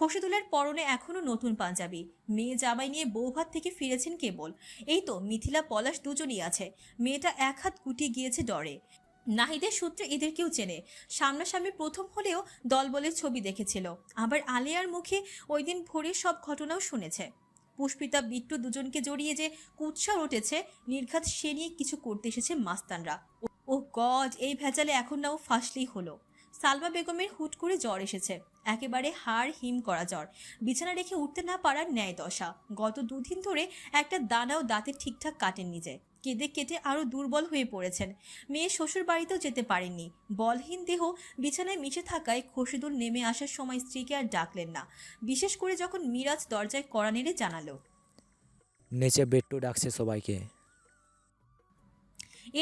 খসিদুলের পরনে এখনো নতুন পাঞ্জাবি, মেয়ে জামাই নিয়ে বৌভাত থেকে ফিরেছেন কেবল। এই তো মিথিলা পলাশ দুজনই আছে। মেয়েটা এক হাত গুটিয়ে গিয়েছে ডরে। নাহিদের সূত্রে এদেরকেও চেনে, সামনাসামনি প্রথম হলেও দলবলের ছবি দেখেছিল। আবার আলিয়ার মুখে ওই দিন ভোরে সব ঘটনাও শুনেছে। পুষ্পিতা বিট্টু দুজনকে জড়িয়ে যে কুৎসা উঠেছে, নির্ঘাত সে নিয়ে কিছু করতে এসেছে মাস্তানরা। ও গড, এই ভেজালে এখন নাও ফাঁসলেই হলো। সালমা বেগমের হুট করে জ্বর এসেছে, একেবারে হাড় হিম করা জ্বর। বিছানা রেখে উঠতে না পারার ন্যায় দশা। গত দুদিন ধরে একটা দানাও দাঁতে ঠিকঠাক কাটেন নিজে। কেঁদে কেটে আরো দুর্বল হয়ে পড়েছেন। মেয়ে শ্বশুর বাড়িতেও যেতে পারেননি। বলহীন দেহ বিছানায় মিশে থাকায় খসিদুল নেমে আসার সময় স্ত্রীকে আর ডাকলেন না, বিশেষ করে যখন মিরাজ দরজায় কড়া নেড়ে জানালো, নিচে বিট্টু ডাকছে সবাইকে।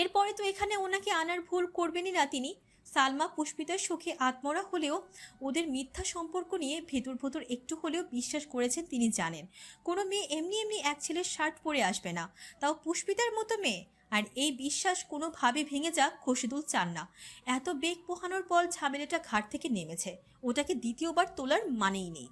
এরপরে তো এখানে ওনাকে আনার ভুল করবেনই না তিনি। সালমা পুষ্পিতার সুখে আত্মরা হলেও ওদের মিথ্যা সম্পর্ক নিয়ে ভেতর ভেতর একটু হলেও বিশ্বাস করেছেন তিনি। জানেন কোনো মেয়ে এমনি এমনি এক ছেলের শার্ট পরে আসবে না, তাও পুষ্পিতার মতো মেয়ে। আর এই বিশ্বাস কোনোভাবে ভেঙে যাক খসিদুল চান না। এত বেগ পোহানোর পর ঝামেলাটা ঘাট থেকে নেমেছে, ওটাকে দ্বিতীয়বার তোলার মানেই নেই।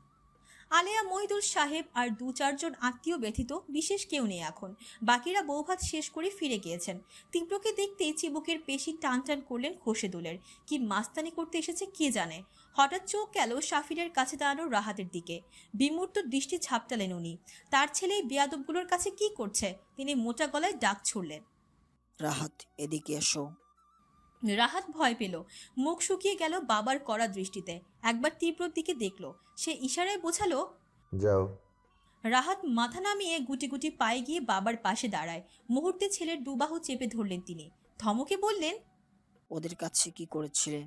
আলেয়া, মহিদুল সাহেব আর দু চারজন আত্মীয় ব্যথিত বিশেষ কেউ নেই এখন। বাকিরা বৌভাত শেষ করে ফিরে গিয়েছেন। তীব্রকে দেখতেই চিবুকের পেশি টান টান করলেন খসিদুলের। কি মাস্তানি করতে এসেছে কে জানে। হঠাৎ চোখ গেল সাফিরের কাছে দাঁড়ানো রাহাতের দিকে। বিমূর্ত দৃষ্টি ঝাপটালেন উনি। তার ছেলে বেয়াদবগুলোর কাছে কি করছে? তিনি মোটা গলায় ডাক ছুড়লেন, রাহাত, এদিকে এসো। রাহাত ভয় পেল, মুখ শুকিয়ে গেল বাবার কড়া দৃষ্টিতে। একবার তীব্রর দিকে দেখল, সে ইশারায় বোঝালো যাও। রাহাত মাথা নামিয়ে গুটি গুটি পায়ে গিয়ে বাবার পাশে দাঁড়ায়। মুহূর্তে ছেলের দুবাহু চেপে ধরলেন তিনি। ধমকে বললেন, ওদের কাছে কি করেছিলে?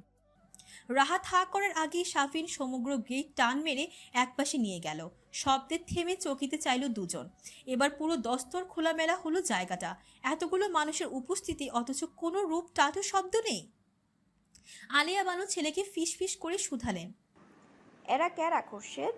রাহাত হা করার আগেই সাফিন সমগ্র গেট টান মেরে একপাশে নিয়ে গেল। শব্দে থেমে চকিতে চাইল দুজন। এবার পুরো দস্তর খোলামেলা হলো জায়গাটা। এতগুলো মানুষের উপস্থিতি, অথচ কোনো রূপ টাটু শব্দ নেই। আলিয়া বানু ছেলেকে ফিস ফিস করে শুধালেন। এরা ক্যারা খোরশেদ?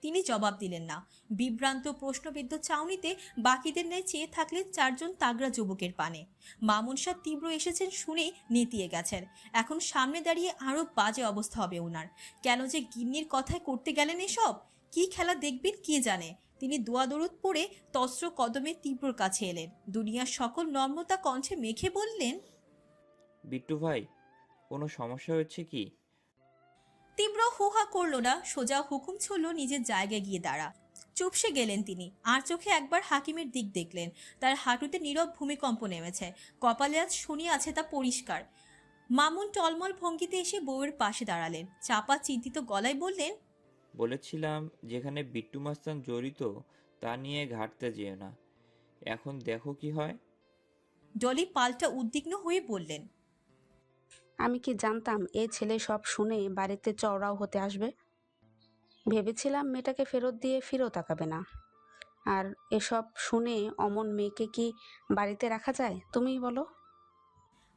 তিনি জবাব দিলেন না। বিভ্রান্ত প্রশ্নবিদ্ধ চাউনিতে বাকিদের ন্যায় চেয়ে থাকলেন চারজন তাগড়া যুবকের পানে। মামুন সাহেব তীব্র এসেছেন শুনেই নেতিয়ে গেছেন। এখন সামনে দাঁড়িয়ে আরো বাজে অবস্থা হবে ওনার। কেন যে গিন্নির কথায় করতে গেলেন এসব? কি খেলা দেখবেন কে জানে। তিনি দোয়া দরুদ পড়ে তস্ত্র কদমে তীব্রর কাছে এলেন। দুনিয়ার সকল নম্রতা কণ্ঠে মেখে বললেন, বিট্টু ভাই, কোনো সমস্যা হচ্ছে কি? তীব্র হুহা করল না, সোজা হুকুম ছুড়ল নিজের জায়গায় গিয়ে দাঁড়া। চুপসে গেলেন তিনি। আর চোখে একবার হাকিমের দিক দেখলেন। তার হাঁটুতে নীরব ভূমিকম্প নেমেছে। কপালে আজ শনি আছে তা পরিষ্কার। মামুন টলমল ভঙ্গিতে এসে বউয়ের পাশে দাঁড়ালেন। চাপা চিন্তিত গলায় বললেন, বলেছিলাম যেখানে বিট্টু মাস্তান জড়িত তা নিয়ে ঘাটতে যেও না। এখন দেখো কি হয়। ডলি পাল্টা উদ্বিগ্ন হয়ে বললেন, আমি কি জানতাম এই ছেলে সব শুনে বাড়িতে চওড়াও হতে আসবে। ভেবেছিলাম মেয়েটাকে ফেরত দিয়ে ফিরেও তাকাবে না। আর এসব শুনে অমন মেয়েকে কি বাড়িতে রাখা যায় তুমিই বলো।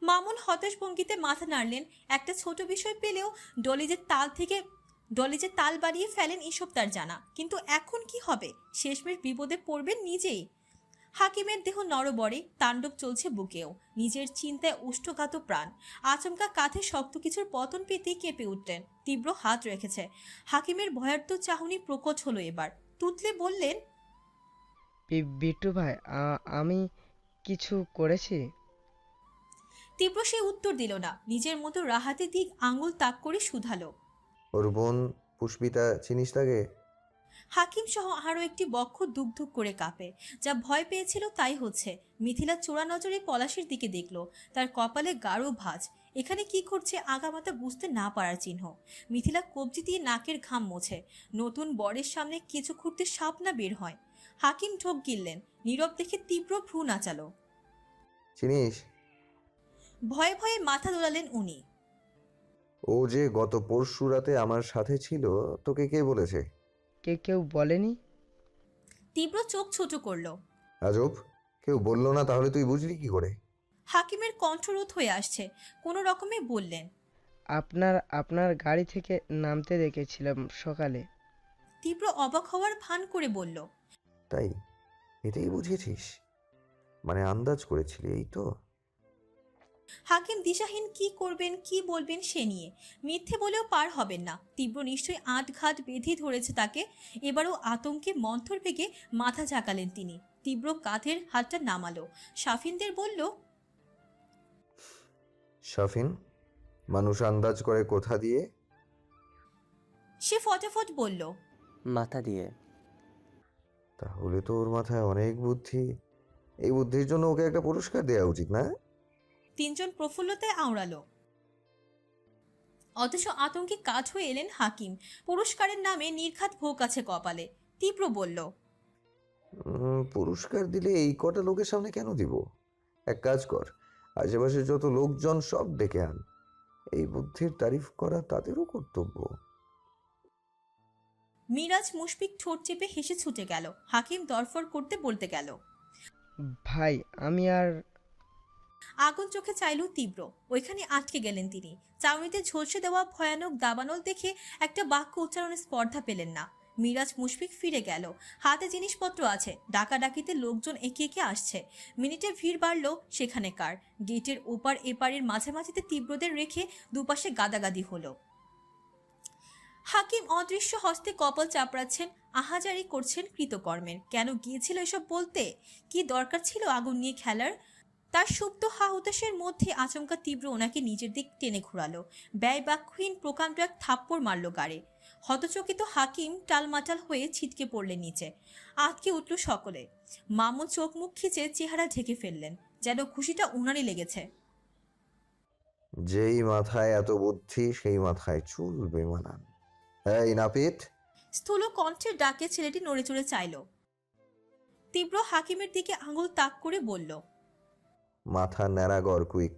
মামুন হতাশ ভঙ্গিতে মাথা নাড়লেন। একটা ছোট বিষয় পেলেও ডলি যে তাল বাড়িয়ে ফেলেন এসব তার জানা। কিন্তু এখন কি হবে? শেষমেশ বিপদে পড়বেন নিজেই। হাকিমের দেহ নরবরে, তাণ্ডব চলছে বুকেও। নিজের চিন্তায় উষ্ঠঘাত প্রাণ। আচমকা কাঁধে শক্ত কিছুর পতন পেতেই কেঁপে উঠলেন। তীব্র হাত রেখেছে। হাকিমের ভয়ার্ত চাহনি প্রকট হলো এবার। তুতলে বললেন, বিট্টু ভাই, আমি কিছু করেছি? তীব্র সে উত্তর দিল না। নিজের মতো রাহাতের দিক আঙুল তাক করে শুধালো, ওর বোন পুষ্পিতা চিনিস তাকে? হাকিম সহ আরও একটি বক্ষ দুগধুগ করে কাঁপে। যা ভয় পেয়েছিল তাই হচ্ছে। মিথিলা চোরা নজরে পলাশের দিকে দেখল। তার কপালে গাঢ় ভাঁজ। এখানে কি করছে আগামাতা বুঝতে না পারার চিহ্ন। মিথিলা কবজি দিয়ে নাকের ঘাম মোছে। নতুন বরের সামনে কিছু খুঁড়তে সাপ না বের হয়। হাকিম ঢোক গিললেন। নীরব দেখে তীব্র ভ্রু নাচালো। চিনিস? ভয়ে ভয়ে মাথা দোলালেন উনি। ও যে গত পরশু রাতে আমার সাথে ছিল, তোকে কে বলেছে? কেউ বলেনি? তীব্র চোখ ছোট করলো। আজব, কেউ বললো না, তাহলে তুই বুঝলি কি করে? হাকিমের কণ্ঠরোধ হয়ে আসছে। কোনো রকমে বললেন, আপনার গাড়ি থেকে নামতে দেখেছিলাম সকালে। তীব্র অবাক হওয়ার ভান করে বলল, তাই? এটাই বুঝেছিস? মানে আন্দাজ করেছিলি, এই তো? হাকিম দিশাহীন কি করবেন কি বলবেন সে নিয়ে। মিথ্যে বলেও পার হবেন না। তীব্র নিশ্চয়ই আটঘাট বেঁধে ধরেছে তাকে। এবারও আতঙ্কে মন্থর বেগে মাথা ঝাঁকালেন তিনি। তীব্র কাঁধের হাতটা নামালো, সাফিনদের বলল, শাফিন, মানুষ আন্দাজ করে কোথা দিয়ে? সে ফটাফট বলল, মাথা দিয়ে। তাহলে তো ওর মাথায় অনেক বুদ্ধি। এই বুদ্ধির জন্য ওকে একটা পুরস্কার দেওয়া উচিত না? তিনজন প্রফুল্লতায় আওড়ালো। অথচ আতঙ্কে কাঠ হয়ে এলেন হাকিম। পুরস্কারের নামে নির্ঘাত ভোগ আছে কপালে। তীব্র বলল, পুরস্কার দিলে এই কটা লোকের সামনে কেন দিব? এক কাজ কর, আশেপাশে যত লোকজন সব ডেকে আন। এই বুদ্ধির তারিফ করা তাদেরও কর্তব্য। মিরাজ মুশফিক ঠোঁট চেপে হেসে ছুটে গেল। হাকিম দরফর করতে বলতে গেল। ভাই আমি আর আগুন চোখে চাইল তীব্র। ওইখানে আটকে গেলেন তিনি। চাউনিতে ঝলসে দেওয়া ভয়ানক দাবানল দেখে একটা বাক্য উচ্চারণের স্পর্ধা পেলেন না। মিরাজ মুশফিক ফিরে গেল। হাতে জিনিসপত্র আছে। ডাকাডাকিতে লোকজন একে একে আসছে। মিনিটে ভিড় বাড়ল সেখানেকার। গেটের ওপার এপারের মাঝামাঝিতে তীব্রদের রেখে দুপাশে গাদাগাদি হলো। হাকিম অদৃশ্য হস্তে কপাল চাপড়াচ্ছেন, আহাজারি করছেন কৃতকর্মের। কেন গিয়েছিল এসব বলতে? কি দরকার ছিল আগুন নিয়ে খেলার? তার সুপ্ত হা হুতাশের মধ্যে আচমকা তীব্র ওনাকে নিজের দিক টেনে ঘোরালো। ব্যয়বাক্যহীন প্রকাণ্ড এক থাপ্পড় মারল গাড়ে। হতচকিত হাকিম টালমাটাল হয়ে ছিটকে পড়লেন নিচে। আটকে উঠল সকলে। মামুন চোখ মুখ খিচে চেহারা ঢেকে ফেললেন, যেন খুশিটা উনারই লেগেছে। যেই মাথায় এত বুদ্ধি সেই মাথায় চুল বেমানান। এই নাপিত! স্থূল কণ্ঠের ডাকে ছেলেটি নড়ে চড়ে চাইল। তীব্র হাকিমের দিকে আঙুল তাক করে বলল, মাথা ন্যাড়া গড়, কুইক।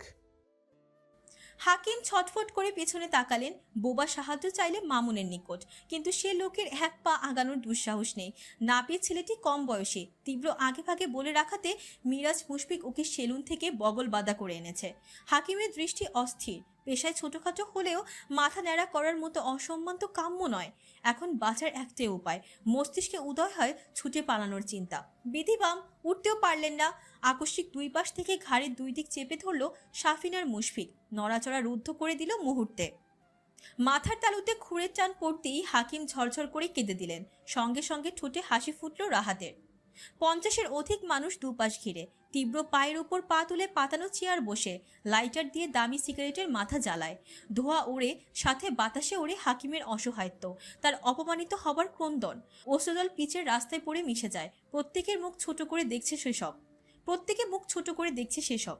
হাকিম ছটফট করে পেছনে তাকালেন। বোবা সাহায্য চাইলে মামুনের নিকট, কিন্তু সে লোকের এক পা আগানোর দুঃসাহস নেই। নাপিত ছেলেটি কম বয়সী। তীব্র আগে ভাগে বলে রাখাতে মিরাজ মুশফিক ওকে সেলুন থেকে বগল বাঁধা করে এনেছে। হাকিমের দৃষ্টি অস্থির। পেশায় ছোটখাটো হলেও মাথা ন্যাড়া করার মতো অসম্মান তো কাম্য নয়। এখন বাঁচার একটাই উপায়। মস্তিষ্কে উদয় হয় ছুটে পালানোর চিন্তা। বিধিবাম উঠতেও পারলেন না। আকস্মিক দুই পাশ থেকে ঘাড়ের দুই দিক চেপে ধরল সাফিনার মুশফিক। নড়াচড়া রুদ্ধ করে দিল মুহূর্তে। মাথার তালুতে খুঁড়ের টান পড়তেই হাকিম ঝরঝর করে কেঁদে দিলেন। সঙ্গে সঙ্গে ঠোঁটে হাসি ফুটল রাহাতের। 50-এর অধিক মানুষ দুপাশ ঘিরে। তীব্র পায়ের উপর পা তুলে পাতানো চেয়ার বসে লাইটার দিয়ে দামি সিগারেটের মাথা জ্বালায়। ধোঁয়া ওড়ে, সাথে বাতাসে ওড়ে হাকিমের অসহায়ত্ব, তার অপমানিত হবার ক্রন্দন। অশ্রুজল পিচের রাস্তায় পড়ে মিশে যায়। প্রত্যেকের মুখ ছোট করে দেখছে সেসব।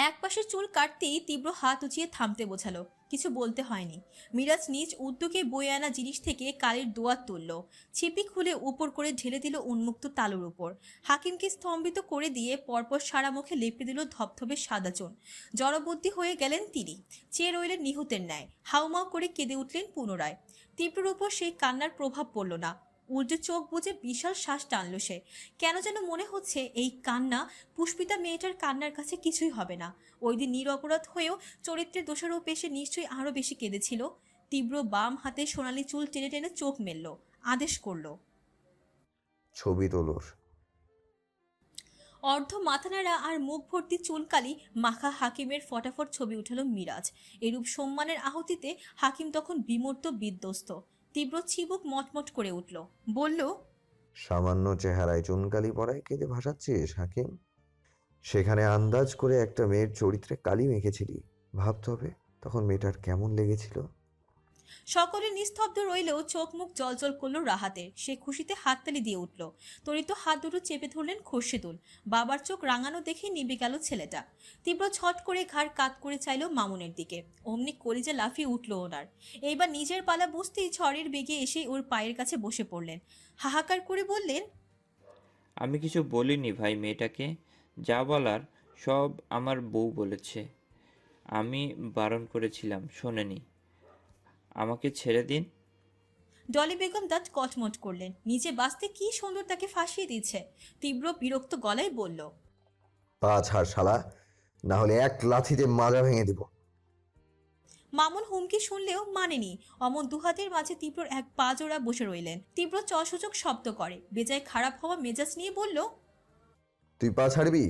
এক পাশের চুল কাটতেই তীব্র হাত উঁচিয়ে থামতে বোঝালো। কিছু বলতে হয়নি। মিরাজ নিজ উদ্যোগে বয়ে আনা জিনিস থেকে কালির দোয়াত তুলল। ছিপি খুলে উপর করে ঢেলে দিল উন্মুক্ত তালুর উপর। হাকিমকে স্তম্ভিত করে দিয়ে পরপর সারা মুখে লেপে দিল ধপধপে সাদা চুন। জড়বুদ্ধি হয়ে গেলেন তিনি। চেয়ে রইলেন নিহুতের ন্যায়। হাউমাউ করে কেঁদে উঠলেন পুনরায়। তীব্রর উপর সেই কান্নার প্রভাব পড়ল না। উল্টে চোখ বুজে বিশাল শ্বাস টানল সে। কেন যেন মনে হচ্ছে এই কান্না পুষ্পিতা মেয়েটার কান্নার কাছে কিছুই হবে না। ওই দিন নিরপরাধ হয়েও চরিত্রের দোষারোপ এসে নিশ্চয়ই আরো বেশি কেঁদেছিল। তীব্র বাম হাতে সোনালি চুল টেনে টেনে চোখ মেলল, আদেশ করল, ছবি তোলোর। অর্ধ মাথানাড়া আর মুখ ভর্তি চুলকালি মাখা হাকিমের ফটাফট ছবি উঠালো মিরাজ। এরূপ সম্মানের আহুতিতে হাকিম তখন বিমূর্ত বিধ্বস্ত। তীব্র চিবুক মটমট করে উঠল, বলল, সামান্য চেহারায় চুনকালি পড়ায় কেঁদে ভাসাচ্ছিস হাকিম? সেখানে আন্দাজ করে একটা মেয়ের চরিত্রে কালি মেখেছিলি। ভাবতে হবে তখন মেয়েটার কেমন লেগেছিল। সকলে নিস্তব্ধ রইলেও চোখ মুখ জলজল করল রাহাতের। সে খুশিতে হাততালি দিয়ে উঠল। তরিত হাত দুটো চেপে ধরলেন খোরশেদুল। বাবার চোখ রাঙানো দেখে নিবে গেল ছেলেটা। তীব্র ছট করে ঘাড় কাত করে চাইল মামুনের দিকে। অমনি কলিজা লাফিয়ে উঠল ওনার। এইবার নিজের পালা বুঝতেই ঝড়ের বেগে এসে ওর পায়ের কাছে বসে পড়লেন। হাহাকার করে বললেন, আমি কিছু বলিনি ভাই মেয়েটাকে। যা বলার সব আমার বউ বলেছে। আমি বারণ করেছিলাম, শোনেনি। আমাকে ছেড়ে দিন। ডলি বেগম দাঁত কটমট করলেন। নিজে বাঁচতে কি সুন্দর তাকে ফাঁসিয়ে দিচ্ছে। তীব্র বিরক্ত গলায় বলল, পা ছাড় শালা, না হলে এক লাথিতে মাজা ভেঙে দিব। মামুন হুমকি শুনলেও মানেনি। অমন দুহাতের মাঝে তীব্রর এক পা জোড়া বসে রইলেন। তীব্র চসূচক শব্দ করে বেজায় খারাপ হওয়া মেজাজ নিয়ে বলল, তুই পা ছাড়বি?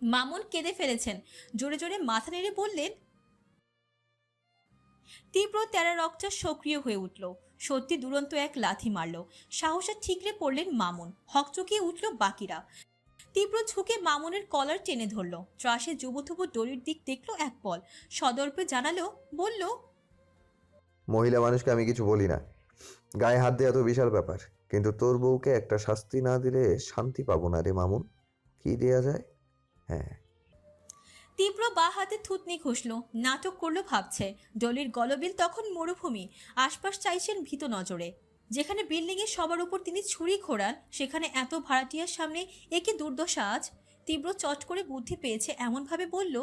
মামুন কেঁদে ফেলেছেন। জোরে জোরে মাথা নেড়ে বললেন। তীব্র তেরা রক্তটা সক্রিয় হয়ে উঠল। সত্যি দুরন্ত এক লাথি মারল। সাহসে ঠিকরে পড়লেন মামুন। হকচকিয়ে উঠল বাকিরা। তীব্র ঝুঁকে মামুনের কলার টেনে ধরল। ত্রাসে যুবথুবু দড়ির দিক দেখলো এক পল, সদর্পে জানালো, বলল, মহিলা মানুষকে আমি কিছু বলি না, গায়ে হাত দেওয়া তো বিশাল ব্যাপার, কিন্তু তোর বউকে একটা শাস্তি না দিলে শান্তি পাবো না রে মামুন। কি দেয়া যায়? হ্যাঁ। তীব্র বা হাতে থুতনি ঘষল, নাটক করলো ভাবছে। ডলির গলবিল তখন মরুভূমি। আশপাশ চাইছেন ভীত নজরে। যেখানে বিল্ডিং এর সবার উপর তিনি ছুরি ঘোরান, সেখানে এত ভাড়াটিয়ার সামনে একে দুর্দশা আজ। তীব্র চট করে বুদ্ধি পেয়েছে, এমনভাবে বলল,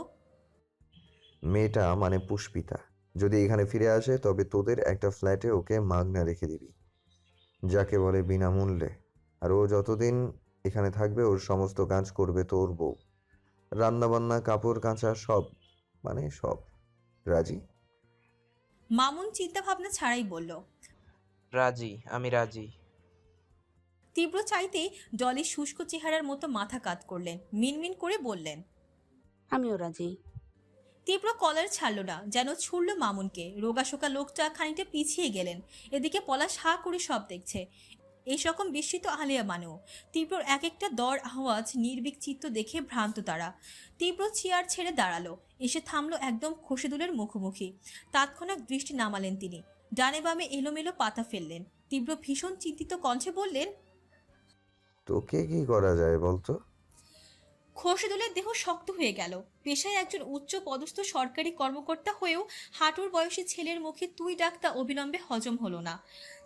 মেয়েটা মানে পুষ্পিতা যদি এখানে ফিরে আসে তবে তোদের একটা ফ্ল্যাটে ওকে মাগনা রেখে দিবি, যাকে বলে বিনামূল্যে। আর ও যতদিন এখানে থাকবে ওর সমস্ত কাজ করবে তোর বউ, রান্নাবান্না, কাপড় কাচা, সব, মানে সব। রাজি? মামুন চিন্তা ভাবনা ছাড়াই বলল। রাজি, আমি রাজি। তীব্র চাইতে ডলির শুষ্ক চেহারার মতো মাথা কাত করলেন, মিনমিন করে বললেন। আমিও রাজি। তীব্র কলার ছাড়ল না, যেন ছুড়ল মামুনকে। রোগাশোকা লোকটা খানিকটা পিছিয়ে গেলেন। এদিকে পলাশ হা করে সব দেখছে। এই রকম বিস্মিত আলিয়া মানেও। তীব্রর এক একটা দর আওয়াজ, নির্বিক চিত্ত দেখে ভ্রান্ত তারা। তীব্র চেয়ার ছেড়ে দাঁড়ালো, এসে থামলো একদম খসিদুলের মুখোমুখি। তাৎক্ষণিক দৃষ্টি নামালেন তিনি। ডানে বামে এলোমেলো পাতা ফেললেন। তীব্র ভীষণ চিন্তিত কণ্ঠে বললেন, তোকে কি করা যায় বলতো? খোরশেদুলের দেহ শক্ত হয়ে গেল। পেশায় একজন উচ্চ পদস্থ সরকারি কর্মকর্তা হয়েও হাঁটুর বয়সী ছেলের মুখে তুই ডাকটা অবিলম্বে হজম হলো না।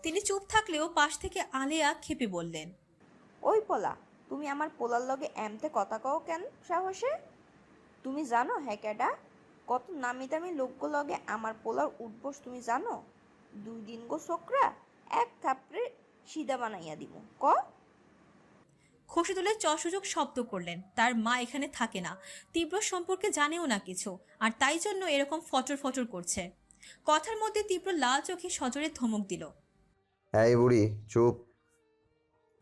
তিনি চুপ থাকলেও পাশ থেকে আলেয়া ক্ষেপে বললেন, ওই পোলা, তুমি আমার পোলার লগে এমতে কথা কও কেন সাহসে? তুমি জানো হ্যাঁ কেডা? কত নামি দামি লোকগো লগে আমার পোলার উঠবস তুমি জানো? 2 দিন গো ছোকরা, এক থাপড়ে সিধা বানাইয়া দিব ক। খোরশেদুলের চসুযোগ শব্দ করলেন। তার মা এখানে থাকে না, তীব্র সম্পর্কে জানেও না কিছু, আর তাই জন্য এরকম ফটর ফটর করছে। কথার মধ্যে তীব্র লাল চোখে সজোরে ধমক দিল। এই বুড়ি চুপ।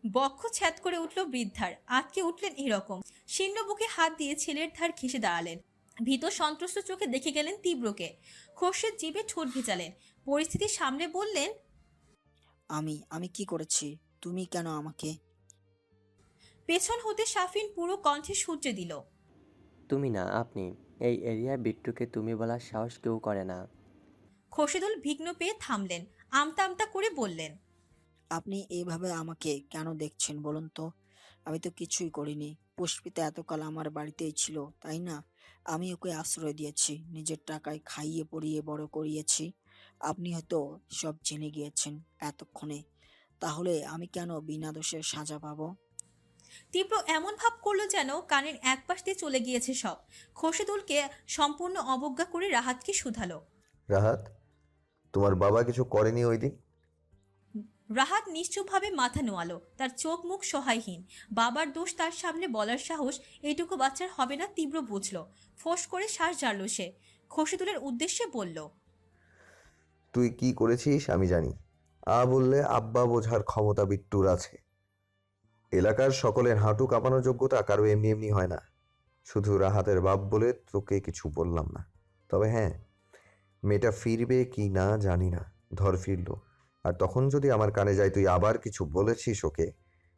বক্ষ ছ্যাদ করে উঠল বৃদ্ধার। আটকে উঠলেন এরকম। শীর্ণ বুকে হাত দিয়ে ছেলের ধার ঘেঁষে দাঁড়ালেন। ভীত সন্ত্রস্ত চোখে দেখে গেলেন তীব্রকে। খোরশেদ জিভে ঠোঁট ভেজালেন। পরিস্থিতি সামনে বললেন, আমি কি করেছি? তুমি কেন আমাকে? পেছন হতে সাফিন পুরো কণ্ঠে সূর্যে দিল, তুমি না, আপনি। এই এরিয়ায় বিট্টুকে তুমি বলার সাহস কেউ করে না। খোরশেদুল বিঘ্ন পেয়ে থামলেন। আমতা আমতা করে বললেন, আপনি এইভাবে আমাকে কেন দেখছেন বলুন তো? আমি তো কিছুই করিনি। পুষ্পিতা এতকাল আমার বাড়িতেই ছিল, তাই না? আমি ওকে আশ্রয় দিয়েছি, নিজের টাকায় খাইয়ে পরিয়ে বড় করিয়েছি। আপনি হয়তো সব জেনে গিয়েছেন এতক্ষণে, তাহলে আমি কেন বিনা দোষের সাজা পাবো? তীব্র এমন ভাব করলো যেন কানের এক পাশ দিয়ে চলে গিয়েছে সব। খোরশেদুলকে সম্পূর্ণ অবজ্ঞা করে রাহাতকে শুধালো। রাহাত, তোমার বাবা কিছু করেনি ওই দিন? রাহাত নিশ্চুপভাবে মাথা নোয়ালো। তার চোখ মুখ সহায়হীন। বাবার দোষ তার সামনে বলার সাহস এইটুকু বাচ্চার হবে না তীব্র বুঝলো। ফোঁস করে শ্বাস জারল সে। খোরশেদুলের উদ্দেশ্যে বলল, তুই কি করেছিস আমি জানি। বললে আব্বা বোঝার ক্ষমতা বিট্টুর আছে। এলাকার সকলের হাঁটু কাঁপানোর যোগ্যতা কারো এমনি এমনি হয় না। শুধু রাহাতের বাপ বলে তোকে কিছু বললাম না। তবে হ্যাঁ, মেয়েটা ফিরবে কি না জানি না, ধর ফিরল। আর তখন যদি আমার কানে যায় তুই আবার কিছু বলেছিস ওকে,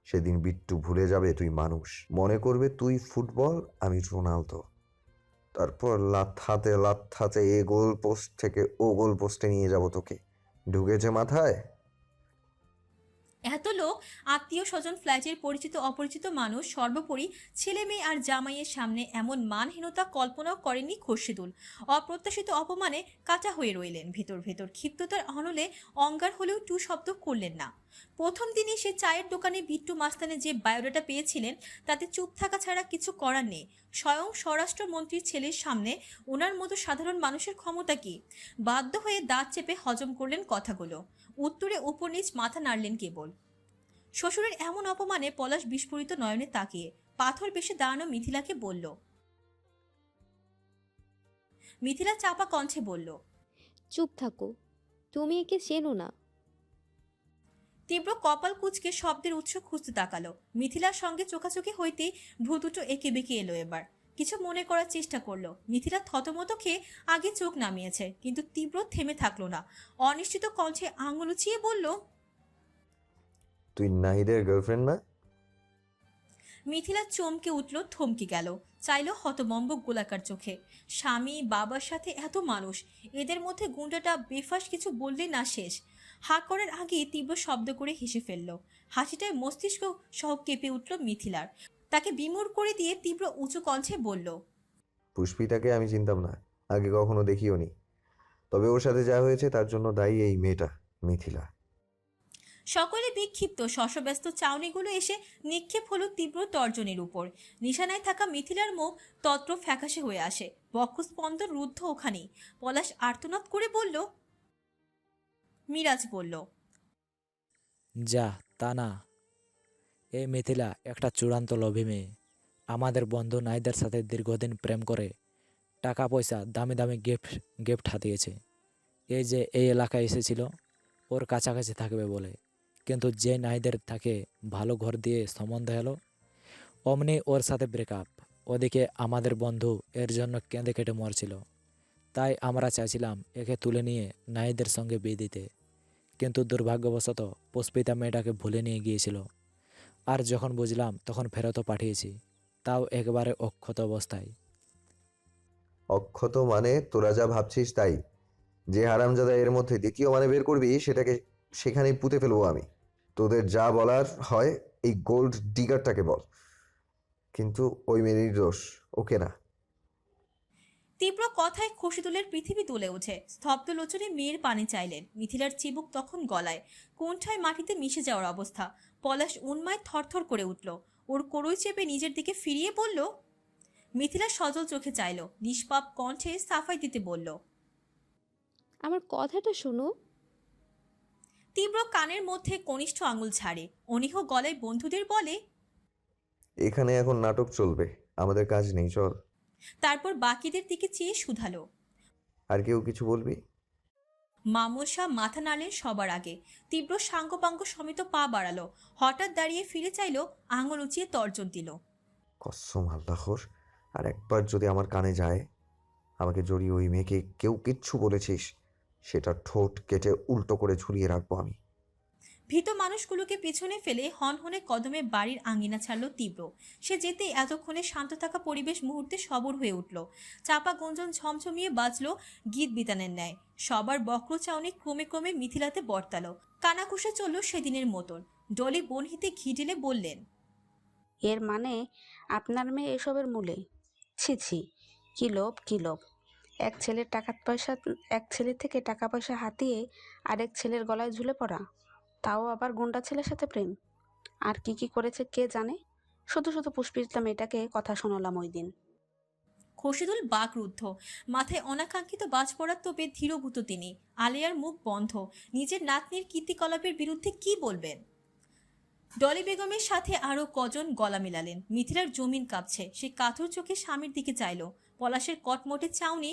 সেদিন বিট্টু ভুলে যাবে তুই মানুষ, মনে করবে তুই ফুটবল, আমি রোনালদো। তারপর লাথাতে এ গোল পোস্ট থেকে ও গোল পোস্টে নিয়ে যাব তোকে। ঢুকেছে মাথায়? এত লোক, আত্মীয় স্বজন, ফ্ল্যাটের পরিচিত অপরিচিত মানুষ, সর্বোপরি ছেলে মেয়ে আর জামাইয়ের সামনে এমন মানহীনতা কল্পনাও করেননি খোরশেদুল। অপ্রত্যাশিত অপমানে কাটা হয়ে রইলেন। ভেতর ভেতর ক্ষিপ্ততার অনলে অঙ্গার হলেও টু শব্দ করলেন না। প্রথম দিনই সে চায়ের দোকানে বিট্টু মাস্তানে যে বায়োডাটা পেয়েছিলেন, তাতে চুপ থাকা ছাড়া কিছু করার নেই। স্বয়ং স্বরাষ্ট্রমন্ত্রীর ছেলের সামনে ওনার মতো সাধারণ মানুষের ক্ষমতা কি? বাধ্য হয়ে দাঁত চেপে হজম করলেন কথাগুলো। উত্তরে উপর নিচ মাথা নাড়লেন কেবল। শ্বশুরের এমন অপমানে পলাশ বিস্ফোরিত নয়নে তাকিয়ে পাথর বেশে দাঁড়ানো মিথিলাকে বলল। মিথিলা চাপা কণ্ঠে বলল, চুপ থাকো, তুমি একে চেনো না। তীব্র কপাল কুঁচকে শব্দের উৎস খুঁজতে তাকালো। মিথিলার সঙ্গে চোখাচোখি হইতেই ভ্রু দুটো এঁকে বেঁকে এলো এবার। কিছু মনে করার চেষ্টা করলো। মিথিলা থতমত খেয়ে আগে চোখ নামিয়েছে, কিন্তু তীব্র থেমে থাকলো না। অনিশ্চিত কণ্ঠে আঙুল উঁচিয়ে বলল, তুই নাহিদের গার্লফ্রেন্ড না? মিথিলা চমকে উঠল, থমকে গেল, চাইলো হতবম্ব গোলাকার চোখে। স্বামী, বাবার সাথে এত মানুষ, এদের মধ্যে গুন্ডাটা বেফাস কিছু বললে না শেষ। হাঁ করার আগেই তীব্র শব্দ করে হেসে ফেলল। হাসিটায় মস্তিষ্ক সহ কেঁপে উঠল মিথিলার। তাকে বিমূঢ় করে দিয়ে তীব্র উঁচু কণ্ঠে বলল, পুষ্পিতাকে আমি চিনতাম না, আগে কখনো দেখিও নি। তবে ওর সাথে যা হয়েছে তার জন্য দায়ী এই মেয়েটা, মিথিলা। সকলে বিক্ষিপ্ত। শশব্যস্ত চাউনিগুলো এসে নিক্ষেপ হলো তীব্র তর্জনের উপর। নিশানায় থাকা মিথিলার মুখ তত্র ফ্যাকাশে হয়ে আসে, বক্ষস্পন্দন রুদ্ধ ওখানেই। পলাশ আর্তনাদ করে বলল, মিরাজ বলল, যা তা না, এই মিথিলা একটা চূড়ান্ত লোভী মেয়ে। আমাদের বন্ধু নাইদের সাথে দীর্ঘদিন প্রেম করে টাকা পয়সা দামি দামি গিফট হাতিয়েছে। এই যে এই এলাকায় এসেছিল ওর কাছাকাছি থাকবে বলে, কিন্তু যে নাইদের তাকে ভালো ঘর দিয়ে সম্বন্ধ এলো, অমনি ওর সাথে ব্রেকআপ। ওদিকে আমাদের বন্ধু এর জন্য কেঁদে কেটে মরছিল। তাই আমরা চাইছিলাম একে তুলে নিয়ে নাইদের সঙ্গে বিয়ে দিতে, কিন্তু দুর্ভাগ্যবশত পুষ্পিতা মেয়েটাকে ভুলে নিয়ে গিয়েছিল। আর যখন বুঝলাম তখন ফেরতও পাঠিয়েছি, তাও একবারে অক্ষত অবস্থায়। অক্ষত মানে তোরা যা ভাবছিস তাই। যে হারামজাদা এর মধ্যে দ্বিতীয় মানে বের করবি সেটাকে সেখানেই পুঁতে ফেলবো আমি। তোদের যা বলার হয় এই গোল্ড ডিগারটাকে বল, কিন্তু ওই মেয়ের দোষ, ওকে না। তীব্র কথায় খসিদুলের পৃথিবী তুলে ওঠে। স্তব্ধ লোচনে মেয়ের পানি চাইলেন। মিথিলার চিবুক তখন গলায়, কোণঠায় মাটিতে মিশে যাওয়ার অবস্থা। পলাশ উন্মায় থরথর করে উঠল। ওর কোরই চেপে নিজের দিকে ফিরিয়ে বলল, মিথিলা সজল চোখে চাইল, নিষ্পাপ কণ্ঠে সাফাই দিতে বলল, আমার কথাটা শোনো। তীব্র কানের মধ্যে কনিষ্ঠ আঙুল ছাড়ে, অনীহ গলায় বন্ধুদের বলে, এখানে এখন নাটক চলবে, আমাদের কাজ নেই, চল। তারপর বাকিদের দিকে চেয়ে শুধালো, আর কেউ কিছু বলবি? মামুন শাহ মাথা নাড়লেন সবার আগে। তীব্র সাঙ্গপাঙ্গ সমেত পা বাড়ালো, হঠাৎ দাঁড়িয়ে ফিরে চাইল, আঙুল উঁচিয়ে তর্জন দিল, কসম আল্লাহর, আর একবার যদি আমার কানে যায় আমাকে জড়িয়ে ওই মেয়েকে কেউ কিচ্ছু বলেছিস, সেটা ঠোঁট কেটে উল্টো করে ঝুলিয়ে রাখবো আমি। ভীত মানুষগুলোকে পিছনে ফেলে হনহনে কদমে বাড়ির আঙিনা ছাড়ল তীব্র। সে যেতেই এতক্ষণে শান্ত থাকা পরিবেশ মুহূর্তে সবর হয়ে উঠল। চাপা গুঞ্জন ঝমঝমিয়ে বাজল গীত বিতানের ন্যায়। সবার বক্র চাউনি ক্রমে ক্রমে মিথিলাতে বর্তালো। কানাকুশে চলল সেদিনের মতন। ডলি বনহিতে ঘি ঢেলে বললেন, এর মানে আপনার মেয়ে এসবের মূলে? ছি ছি, কি লোভ কি লোভ! এক ছেলের থেকে টাকা পয়সা হাতিয়ে আরেক ছেলের গলায় ঝুলে পড়া, তাও আবার গুন্ডা ছেলের সাথে প্রেম। আর কি কি করেছে কে জানে। শুধু শুধু পুষ্পিতা মেয়েটাকে কথা শোনালাম ওই দিন। খসিদুল বাকরুদ্ধ। মাথায় অনাকাঙ্ক্ষিত বাজ পড়ার তোপে ধীরভূত তিনি। আলিয়ার মুখ বন্ধ। নিজের নাতনির কীর্তিকলাপের বিরুদ্ধে কি বলবেন? ডলি বেগমের সাথে আরো কজন গলা মেলালেন। মিথিলার জমিন কাঁপছে। সে কাতর চোখে স্বামীর দিকে চাইল। পলাশের কটমটে চাউনি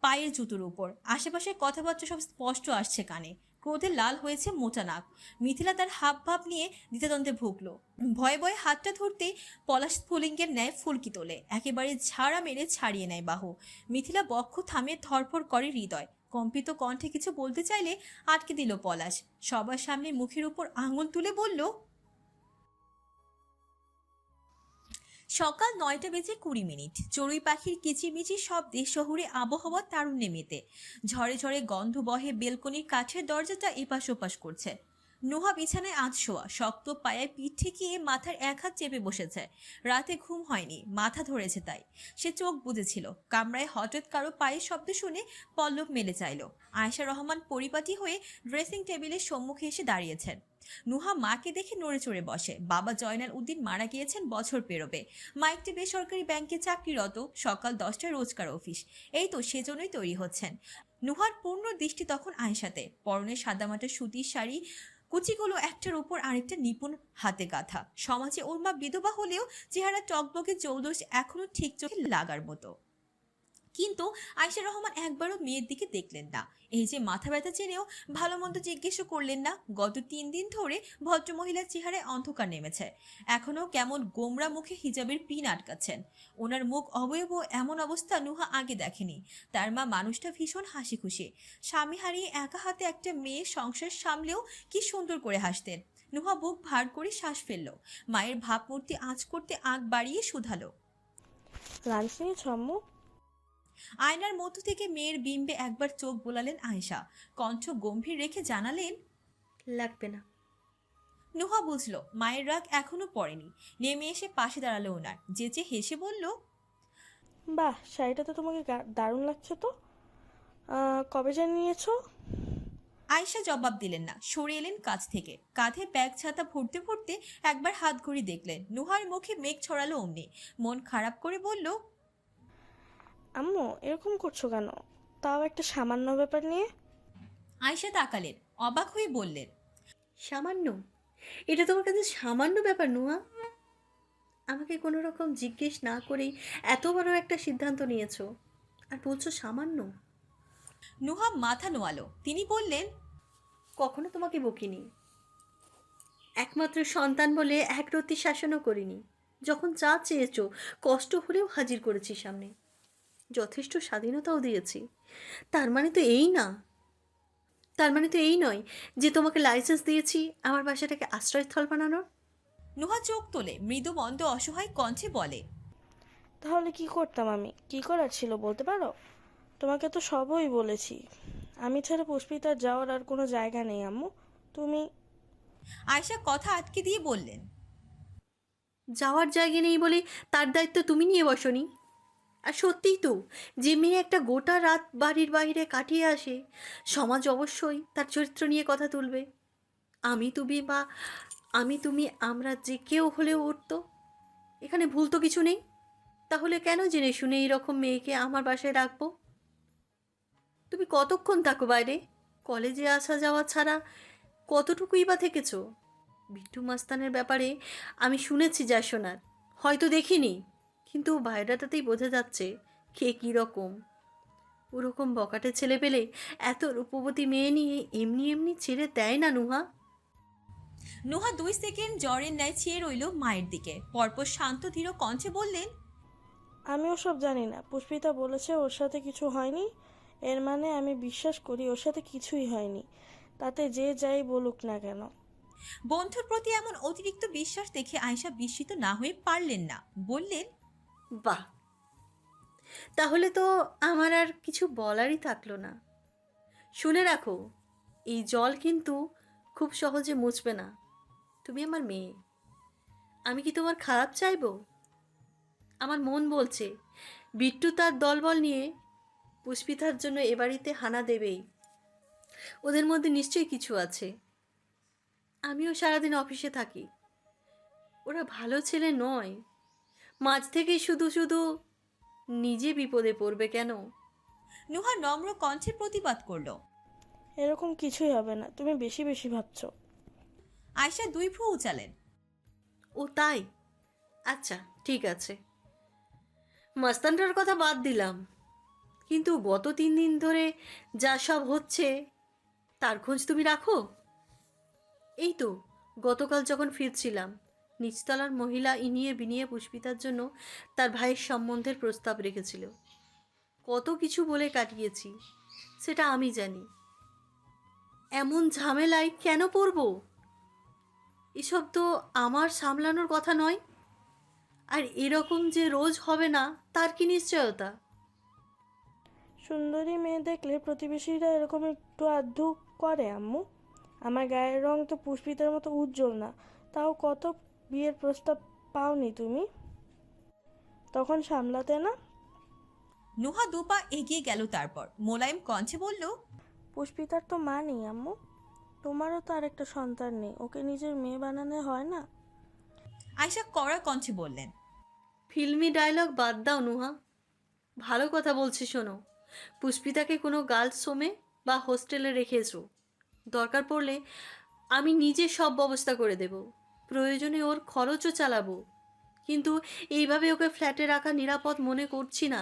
পায়ের জুতোর উপর। আশেপাশের কথাবার্তা সব স্পষ্ট আসছে কানে। ক্রোধে লাল হয়েছে মোটা নাক। মিথিলা তার হাব ভাব নিয়ে দ্বিধাদ্বন্দ্বে ভুগল। ভয়ে ভয়ে হাতটা ধরতেই পলাশ স্ফুলিঙ্গের ন্যায় ফুলকি তোলে, একেবারে ঝাড়া মেরে ছাড়িয়ে নেয় বাহু। মিথিলা বক্ষ থামিয়ে ধরফর করে হৃদয়। কম্পিত কণ্ঠে কিছু বলতে চাইলে আটকে দিল পলাশ। সবার সামনে মুখের উপর আঙুল তুলে বলল, সকাল 9:20 চড়ুই পাখির কিচিমিচি শব্দে শহুরে আবহাওয়া তারুণ্যে মেতে। ঝড়ে ঝড়ে গন্ধ বহে, বেলকনির কাঠের দরজাটা এপাশ ওপাশ করছে। নুহা বিছানায় আধশোয়া, শক্ত পায়ে পিঠ ঠেকিয়ে মাথার এক হাত চেপে বসেছে। রাতে ঘুম হয়নি, মাথা ধরেছে তাই। সে চোখ বুজেছিল। কামরায় হঠাৎ কারো পায়ের শব্দ শুনে পল্লব মেলে চাইল। আয়েশা রহমান পরিপাটি হয়ে ড্রেসিং টেবিলের সম্মুখে এসে দাঁড়িয়েছেন। নুহা মাকে দেখে নড়ে চড়ে বসে। বাবা জয়নাল উদ্দিন মারা গিয়েছেন বছর পেরোবে। মা একটি বেসরকারি ব্যাংকে চাকরিরত, সকাল 10টায় রোজকার অফিস। এই তো সেজন্যই তৈরি হচ্ছেন। নুহার পূর্ণ দৃষ্টি তখন আয়েশাতে। পরনে সাদামাটা সুতির শাড়ি, কুচিগুলো একটার উপর আরেকটা নিপুণ হাতে গাঁথা। সমাজে ওর মা বিধবা হলেও চেহারা টকবকে চৌদশ এখনো ঠিক চোখে লাগার মতো। কিন্তু আয়শা রহমান একবারও মেয়ের দিকে দেখলেন না। এই যে মাথা ব্যথা জেনেও ভালো মন্দ জিজ্ঞেসও করলেন না। গত 3 দিন ধরে ভদ্রমহিলার চেহারায় অন্ধকার নেমেছে। এখনও কেমন গোমরা মুখে হিজাবের পিন আটকাচ্ছেন। ওনার মুখ অবয়ব এমন অবস্থা নুহা আগে দেখেনি। তার মা মানুষটা ভীষণ হাসি খুশি। স্বামী হারিয়ে একা হাতে একটা মেয়ের সংসার সামলেও কি সুন্দর করে হাসতেন। নুহা বুক ভার করে শ্বাস ফেলল। মায়ের ভাবমূর্তি আঁচ করতে আঁক বাড়িয়ে শুধালো, লাঞ্চ নিয়েছ আম্মু? আয়নার মধ্য থেকে মেয়ের বিম্বে একবার চোখ বোলালেন আয়েশা। কণ্ঠ গম্ভীর রেখে জানালেন, লাগবে না। নুহা বুঝলো মায়ের রাগ এখনো পড়েনি। নেমে এসে পাশে দাঁড়ালো ওনার, যেচে হেসে বলল, বাহ, শাড়িটা তো তোমাকে দারুণ লাগছে তো। কবে জানি নিয়েছো? আয়েশা জবাব দিলেন না, সরে এলেন কাছ থেকে। কাঁধে ব্যাগ ছাতা ভরতে ভরতে একবার হাত ঘড়ি দেখলেন। নুহার মুখে মেঘ ছড়ালো অমনি। মন খারাপ করে বলল, আম্মু এরকম করছো কেন, তাও একটা সামান্য ব্যাপার নিয়ে? আয়েশা তাকালেন, অবাক হয়ে বললেন, সামান্য? এটা তোমার কাছে সামান্য ব্যাপার নুহা? আমাকে কোনো রকম জিজ্ঞেস না করেই এত বড় একটা সিদ্ধান্ত নিয়েছো, আর বলছো সামান্য? নুহা মাথা নোয়ালো। তিনি বললেন, কখনো তোমাকে বকিনি, একমাত্র সন্তান বলে একরত্তি শাসনও করিনি। যখন যা চেয়েছো কষ্ট হলেও হাজির করেছি সামনে, যথেষ্ট স্বাধীনতাও দিয়েছি। তার মানে তো এই নয় যে তোমাকে লাইসেন্স দিয়েছি আমার বাসাটাকে আশ্রয়স্থল বানানোর। নুহা চোখ তোলে মৃদু মন্দ অসহায় কণ্ঠে বলে, তাহলে কি করতাম আমি? কি করার ছিল বলতে পারো? তোমাকে তো সবই বলেছি। আমি ছাড়া পুষ্পিতার যাওয়ার আর কোনো জায়গা নেই আম্মু। তুমি... আয়েশা কথা আটকে দিয়ে বললেন, যাওয়ার জায়গা নেই বলে তার দায়িত্ব তুমি নিয়ে বসনি। আর সত্যিই তো, যে মেয়ে একটা গোটা রাত বাড়ির বাইরে কাটিয়ে আসে, সমাজ অবশ্যই তার চরিত্র নিয়ে কথা তুলবে। আমি তুমি আমরা যে কেউ হলেও উঠতো। এখানে ভুল তো কিছু নেই। তাহলে কেন জেনে শুনে এইরকম মেয়েকে আমার বাসায় রাখবো? তুমি কতক্ষণ থাকো বাইরে? কলেজে আসা যাওয়া ছাড়া কতটুকুই বা থেকেছো? বিট্টু মাস্তানের ব্যাপারে আমি শুনেছি যা শোনার, হয়তো দেখিনি, কিন্তু বায়োডাটাতেই বোঝা যাচ্ছে কে কী রকম। ওরকম বকাটে ছেলে পেলে এত রূপবতী মেয়ে নিয়ে এমনি এমনি ছেড়ে দেয় না নুহা। নুহা 2 সেকেন্ড জ্বরের ন্যায় চেয়ে রইল মায়ের দিকে। পরপর শান্ত ধীর কণ্ঠে বললেন, আমি ওসব জানি না। পুষ্পিতা বলেছে ওর সাথে কিছু হয়নি, এর মানে আমি বিশ্বাস করি ওর সাথে কিছুই হয়নি, তাতে যে যাই বলুক না কেন। বন্ধুর প্রতি এমন অতিরিক্ত বিশ্বাস দেখে আয়েশা বিস্মিত না হয়ে পারলেন না। বললেন, বাহ, তাহলে তো আমার আর কিছু বলারই থাকলো না। শুনে রাখো, এই জল কিন্তু খুব সহজে মুছবে না। তুমি আমার মেয়ে, আমি কি তোমার খারাপ চাইবো? আমার মন বলছে বিট্টু তার দলবল নিয়ে পুষ্পিতার জন্য এ বাড়িতে হানা দেবেই। ওদের মধ্যে নিশ্চয়ই কিছু আছে। আমিও সারাদিন অফিসে থাকি। ওরা ভালো ছেলে নয়। মাঝ থেকেই শুধু শুধু নিজে বিপদে পড়বে কেন? নুহা নম্র কণ্ঠে প্রতিবাদ করল, এরকম কিছুই হবে না, তুমি বেশি বেশি ভাবছো। আয়েশা 2 ভ্রু উচালেন, ও তাই? আচ্ছা ঠিক আছে, মাস্তানটার কথা বাদ দিলাম, কিন্তু গত 3 দিন ধরে যা সব হচ্ছে তার খোঁজ তুমি রাখো? এই তো গতকাল যখন ফিরছিলাম, নিচতলার মহিলা ইনিয়ে বিনিয়ে পুষ্পিতার জন্য তার ভাইয়ের সম্বন্ধের প্রস্তাব রেখেছিল। কত কিছু বলে কাটিয়েছি, সেটা আমি জানি। এমন ঝামেলায় কেন পড়ব? এসব তো আমার সামলানোর কথা নয়। আর এরকম যে রোজ হবে না তার কি নিশ্চয়তা? সুন্দরী মেয়ে দেখলে প্রতিবেশীরা এরকম একটু আধটু করে আম্মু। আমার গায়ের রং তো পুষ্পিতার মতো উজ্জ্বল না, তাও কত বিয়ের প্রস্তাব পাওনি তুমি? তখন সামলাতে না? নুহা 2 পা এগিয়ে গেল, তারপর মোলায়েম কণ্ঠে বলল, পুষ্পিতার তো মা নেই আম্মু, তোমারও তো আর একটা সন্তান নেই, ওকে নিজের মেয়ে বানানো হয় না? আয়েশা কড়া কণ্ঠে বললেন, ফিল্মি ডায়লগ বাদ দাও নুহা, ভালো কথা বলছি শোনো। পুষ্পিতাকে কোনো গার্লস হোমে বা হোস্টেলে রেখেছো, দরকার পড়লে আমি নিজে সব ব্যবস্থা করে দেব, প্রয়োজনে ওর খরচও চালাবো, কিন্তু এইভাবে ওকে ফ্ল্যাটে রাখা নিরাপদ মনে করছি না।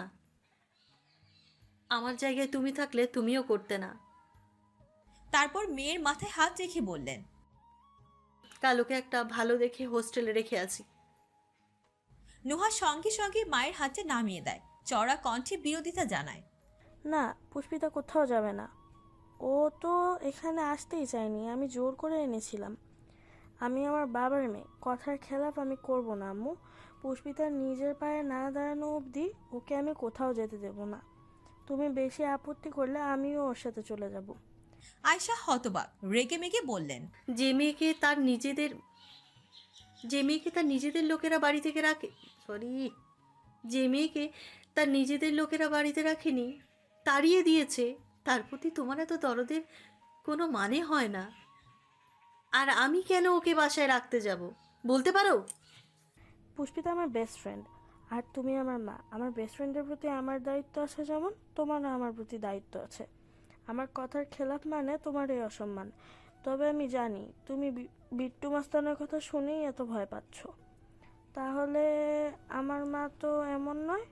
আমার জায়গায় তুমি থাকলে তুমিও করতে না। তারপর মেয়ের মাথায় হাত রেখে বললেন, কালোকে একটা ভালো দেখে হোস্টেলে রেখে আছি। নুহা সঙ্গে সঙ্গে মায়ের হাতে নামিয়ে দেয়, চড়া কণ্ঠে বিরোধিতা জানায়। না, পুষ্পিতা কোথাও যাবে না। ও তো এখানে আসতেই চায়নি, আমি জোর করে এনেছিলাম। আমি আমার বাবার মেয়ে, কথার খেলাপ আমি করব না আম্মু। পুষ্পিতার নিজের পায়ে না দাঁড়ানো অবধি ওকে আমি কোথাও যেতে দেব না। তুমি বেশি আপত্তি করলে আমিও ওর সাথে চলে যাব। আয়শা হতবাক, রেগে মেগে বললেন, যে মেয়েকে তার নিজেদের লোকেরা বাড়ি থেকে রাখে, যে মেয়েকে তার নিজেদের লোকেরা বাড়িতে রাখেনি, তাড়িয়ে দিয়েছে, তার প্রতি তোমার এত দরদের কোনো মানে হয় না। আর আমি কেন ওকে বাসায় রাখতে যাব বলতে পারো? পুষ্পিতা আমার বেস্ট ফ্রেন্ড, আর তুমি আমার মা। আমার বেস্ট ফ্রেন্ডের প্রতি আমার দায়িত্ব আছে, যেমন তোমারও আমার প্রতি দায়িত্ব আছে। আমার কথার খেলাপ মানে তোমার এই অসম্মান। তবে আমি জানি তুমি বিট্টু মাস্তানের কথা শুনেই এত ভয় পাচ্ছ। তাহলে আমার মা তো এমন নয়,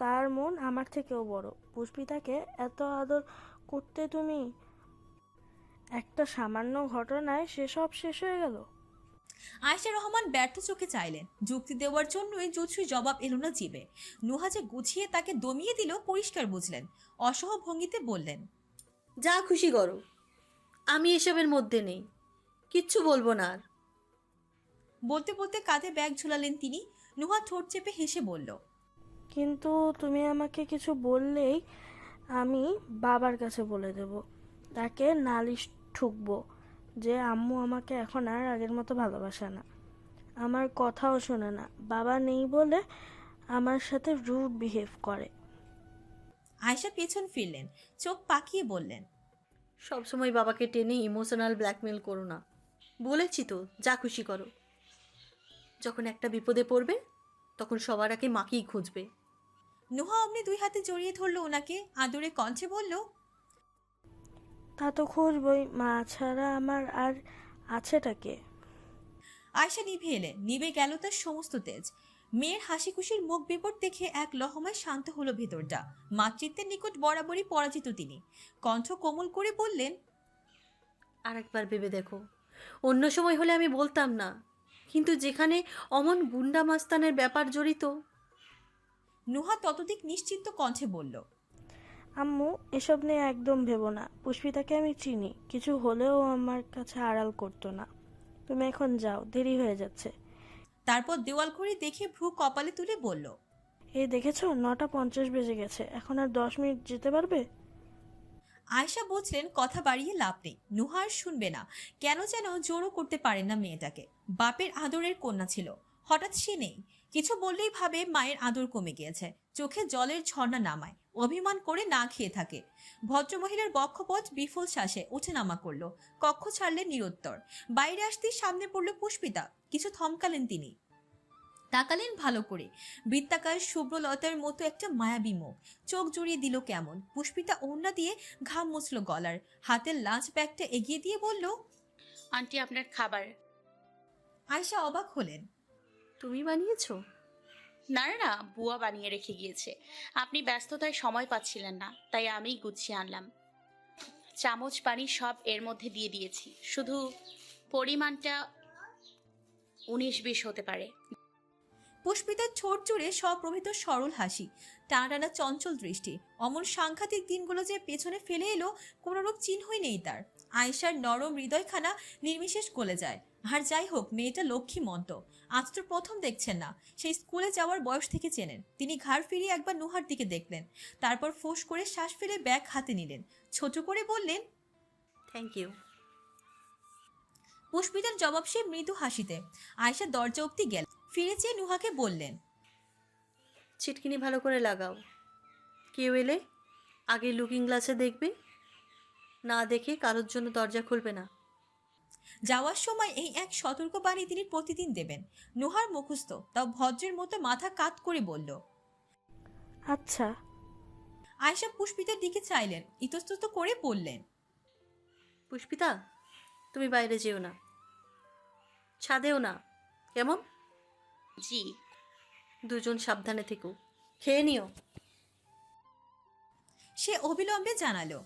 তার মন আমার থেকেও বড়। পুষ্পিতাকে এত আদর করতে তুমি, একটা সামান্য ঘটনায় সেসব শেষ হয়ে গেল। আয়শা রহমান ব্যর্থ চোখে চাইলেন, যুক্তি দেওয়ার জন্যই জুৎসুই জবাব এলো না জিভে। নুহা যে গুছিয়ে তাকে দমিয়ে দিল পরিষ্কার বুঝলেন। অসহ ভঙ্গিতে বললেন, যা খুশি করো, আমি এসবের মধ্যে নেই, কিচ্ছু বলবো না আর। বলতে বলতে কাঁধে ব্যাগ ঝুলালেন তিনি। নুহা ঠোঁট চেপে হেসে বলল, কিন্তু তুমি আমাকে কিছু বললেই আমি বাবার কাছে বলে দেব, তাকে নালিশ ঠুকবো যে আম্মু আমাকে এখন আর আগের মতো ভালোবাসে না, আমার কথাও শোনে না, বাবা নেই বলে আমার সাথে রুড বিহেভ করে। আয়শা পেছন ফিরলেন, চোখ পাকিয়ে বললেন, সবসময় বাবাকে টেনে ইমোশনাল ব্ল্যাকমেল করো না, বলেছি তো যা খুশি করো। যখন একটা বিপদে পড়বে তখন সবার আগে মাকেই খুঁজবে। নুহা অমনি দুই হাতে জড়িয়ে ধরল ওনাকে, আদরে কণ্ঠে বলল, তা তো খুঁজবই, মা ছাড়া আমার আর আছেটাকে। আয়শা নিভে এলেন, নিভে গেল তার সমস্ত তেজ। মেয়ের হাসি খুশির মুখ বিপদ দেখে এক লহমায় শান্ত হলো ভেতরটা। মাতৃত্বের নিকট বরাবরই পরাজিত তিনি। কণ্ঠ কোমল করে বললেন, আর একবার ভেবে দেখো, অন্য সময় হলে আমি বলতাম না, কিন্তু যেখানে অমন গুন্ডা মাস্তানের ব্যাপার জড়িত। নুহা ততোধিক নিশ্চিন্ত কণ্ঠে বলল, আম্মু এসব নিয়ে একদম ভেবো না, পুষ্পিতাকে আমি চিনি, কিছু হলেও আমার কাছে আড়াল করতো না। তুমি এখন যাও, দেরি হয়ে যাচ্ছে। তারপর দেওয়াল ঘড়ি দেখে ভ্রু কপালে তুলে বলল, এই দেখেছো 9:50 বেজে গেছে, এখন আর 10 মিনিট যেতে পারবে? আয়শা বুঝলেন কথা বাড়িয়ে লাভ নেই, নুহা আর শুনবে না। কেন যেন জোরও করতে পারেন না মেয়েটাকে। বাপের আদরের কন্যা ছিল, হঠাৎ সে নেই। কিছু বললেই ভাবে মায়ের আদর কমে গিয়েছে, চোখে জলের ঝর্ণা নামায়, অভিমান করে না খেয়ে থাকে। ভদ্রমহিলার বক্ষপথ বিফল শ্বাসে ওঠেনামা করলো, কক্ষ ছাড়লেন নিরুত্তর। বাইরে আসতেই সামনে পড়ল পুষ্পিতা, কিছু থমকালেন তিনি, তাকালেন ভালো করে। বৃত্তাকার শুভ্রলতার মতো একটা মায়াবী মুখ, চোখ জড়িয়ে দিল কেমন। পুষ্পিতা ওড়না দিয়ে ঘাম মুছল গলার, হাতের লাঞ্চ ব্যাগটা এগিয়ে দিয়ে বলল, আন্টি আপনার খাবার। আয়শা অবাক হলেন, তুমি বানিয়েছো? না না না, বুয়া বানিয়ে রেখে গিয়েছে। আপনি ব্যস্ততায় সময় পাচ্ছিলেন না, তাই আমিই গুছিয়ে আনলাম। চামচ পানি সব এর মধ্যে দিয়ে দিয়েছি, শুধু পরিমাণটা 19-20 হতে পারে। পুষ্পিতার ঠোঁট জুড়ে স্বপ্রভিত সরল হাসি, টানা টানা চঞ্চল দৃষ্টি। অমন সাংঘাতিক দিনগুলো যে পেছনে ফেলে এলো, কোনোরূপ চিহ্নই নেই তার। আয়েশার নরম হৃদয়খানা নির্বিশেষ গলে যায়। আর যাই হোক, মেয়েটা লক্ষ্মীমন্ত। আজ তো প্রথম দেখছেন না, সেই স্কুলে যাওয়ার বয়স থেকে চেনেন। তিনি ঘাড় ফিরিয়ে একবার নুহার দিকে দেখলেন, তারপর ফোঁস করে শ্বাস ফেলে ব্যাগ হাতে নিলেন, ছোট করে বললেন, থ্যাংক ইউ। পুষ্পিতার জবাব সে মৃদু হাসিতে। আয়েশা দরজা অব্দি গেল, ফিরে চেয়ে নুহাকে বললেন, ছিটকিনি ভালো করে লাগাও, কেউ এলে আগে লুকিং গ্লাসে দেখবে, না দেখে কারোর জন্য দরজা খুলবে না। যাওয়ার সময় এই এক সতর্ক বাণী তিনি প্রতিদিন দেবেন। নুহার মুখস্থ, তাও ভদ্রের মতো মাথা কাত করে বলল, আচ্ছা। আয়েশা পুষ্পিতার দিকে চাইলেন, ইতস্তত করে বললেন, পুষ্পিতা, তুমি বাইরে যেও না, ছাদেও না, কেমন? জি। দুজন সাবধানে থেকো, খেয়ে নিও। সে অবিলম্বে জানালো।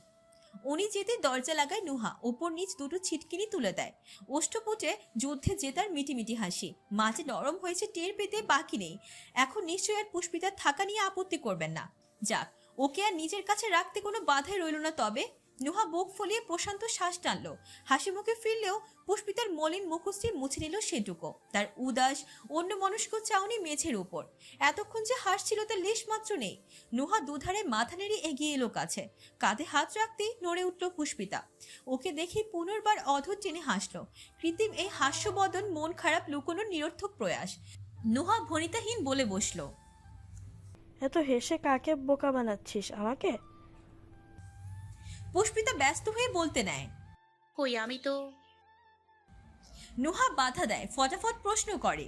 উনি যেতে দরজা লাগায় নুহা ওপর নিচ দুটো ছিটকিনি তুলে দেয়। অষ্টপুটে যুদ্ধে জেতার মিটিমিটি হাসি মাঝে নরম হয়েছে টের পেতে বাকি নেই। এখন নিশ্চয় আর পুষ্পিতার থাকা নিয়ে আপত্তি করবেন না। যাক, ওকে আর নিজের কাছে রাখতে কোনো বাধাই রইল না। তবে নুহা বুক ফুলিয়ে প্রশান্ত শ্বাস টানলো। হাসি মুখে ফিরলেও পুষ্পিতার মলিন মুখশ্রী মুছে নিল সেটুকু। তার উদাস অন্যমনস্ক চাউনি মেঝের উপর। এতক্ষণ যে হাসছিল তার লেশ মাত্র নেই। নুহা দুধারে মাথা নেড়ে এগিয়ে এলো কাছে। কাঁধে হাত রাখতেই নড়ে উঠল পুষ্পিতা। ওকে দেখে পুনর্বার অধর টেনে হাসলো। কৃত্রিম এই হাস্যবদন মন খারাপ লুকোনোর নিরর্থক প্রয়াস। নুহা ভনিতাহীন বলে বসলো, এত হেসে কাকে বোকা বানাচ্ছিস আমাকে? পুষ্পিতা ব্যস্ত হয়ে বলতে নেয়, কই আমি তো। নুহা বাধা দেয়, ফটাফট প্রশ্ন করে,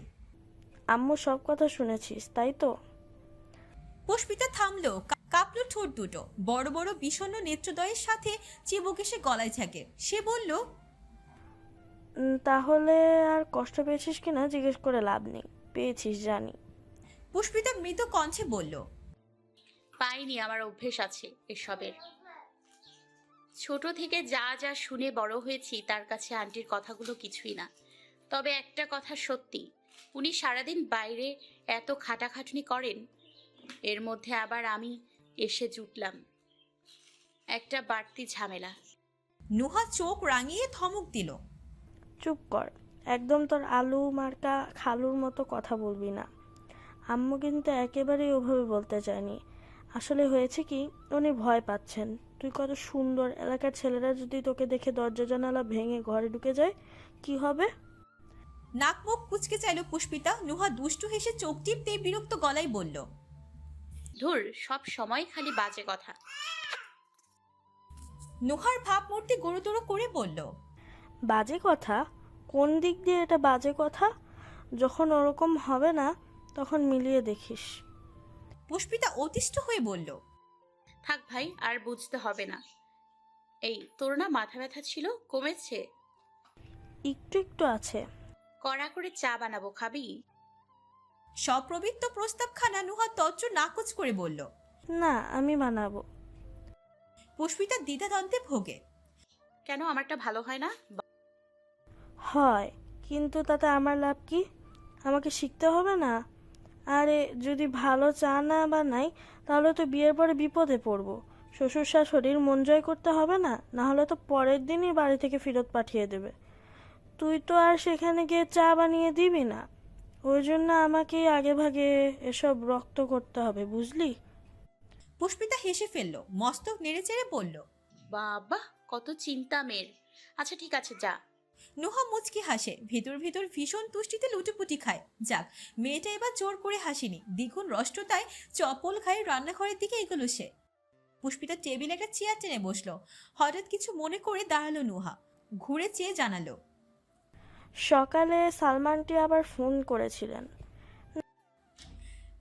আম্মু সব কথা শুনেছিস তাই তো? পুষ্পিতা থামলো, কাঁপলো ঠোঁট দুটো। বড় বড় বিষণ্ণ নেত্রদয়ের সাথে চিবুক এসে গলায় থাকে। সে বলল, তাহলে আর কষ্ট পেয়েছিস কিনা জিজ্ঞেস করে লাভ নেই, পেয়েছিস জানি। পুষ্পিতা মৃত কণ্ঠে বলল, পাইনি, আমার অভ্যেস আছে এসবের। ছোট থেকে যা যা শুনে বড় হয়েছি তার কাছে আন্টির কথাগুলো কিছুই না। তবে একটা কথা সত্যি, উনি সারাদিন বাইরে এত খাটাখাটনি করেন, এর মধ্যে আবার আমি এসে জুটলাম একটা বাড়তি ঝামেলা। নুহা চোখ রাঙিয়ে ধমক দিল, চুপ কর, একদম তোর আলু মার্কা খালুর মতো কথা বলবি না। আম্মু কিন্তু একেবারেই ওভাবে বলতে চায়নি। আসলে হয়েছে কি, উনি ভয় পাচ্ছেন তুই কত সুন্দর, এলাকার ছেলেরা যদি তোকে দেখে দরজা জানালা ভেঙে ঘরে ঢুকে যায় কি হবে? নাক মুখ কুচকে চাইল পুষ্পিতা। নুহা দুষ্টু হেসে চোখ টিপতে বিরক্ত গলায় বলল, ধুর, সব সময় খালি বাজে কথা। নুহার ভাবমূর্তি গুরুতর করে বলল, বাজে কথা? কোন দিক দিয়ে এটা বাজে কথা? যখন ওরকম হবে না তখন মিলিয়ে দেখিস। পুষ্পিতা অতিষ্ঠ হয়ে বলল, থাক ভাই, আর বুঝতে হবে না। এই তোর না মাথা ব্যথা ছিল, কমেছে? একটু একটু আছে। কড়া করে চা বানাবো, খাবি? সপ্রবৃত্ত প্রস্তাবখানা নুহা তজ্জ নাকচ করে বলল, না আমি বানাবো। পুষ্পিতা দ্বিধাদ্বন্দ্বে ভোগে। কেন, আমারটা ভালো হয় না? হয়, কিন্তু তাতে আমার লাভ কি? আমাকে শিখতে হবে না? আরে যদি ভালো চা না বানাই তাহলে তো বিয়ের পরে বিপদে পড়বো। শ্বশুর শাশুড়ির মন জয় করতে হবে না, না হলে তো পরের দিনই বাড়ি থেকে ফেরত পাঠিয়ে দেবে। তুই তো আর সেখানে গিয়ে চা বানিয়ে দিবি না। ওই জন্য আমাকেই আগে ভাগে এসব রক্ত করতে হবে, বুঝলি? পুষ্পিতা হেসে ফেলল, মস্তক নেড়ে চেড়ে বলল, বাবা, কত চিন্তা মেয়ের। আচ্ছা ঠিক আছে, যা। নুহা মুচকি হাসে, ভিতর ভিতর ভীষণ তুষ্টিতে লুটিপুটি খায়। যাক, মেয়েটা এবার জোর করে হাসিনি, দ্বিগুণ রষ্টতায় চপল খায় রান্নাঘরের দিকে এগোলো সে। পুষ্পিতা টেবিলে একটা চেয়ার টেনে বসলো। হঠাৎ কিছু মনে করে দাঁড়ালো নুহা, ঘুরে চেয়ে জানালো, সকালে সালমানটি আবার ফোন করেছিলেন।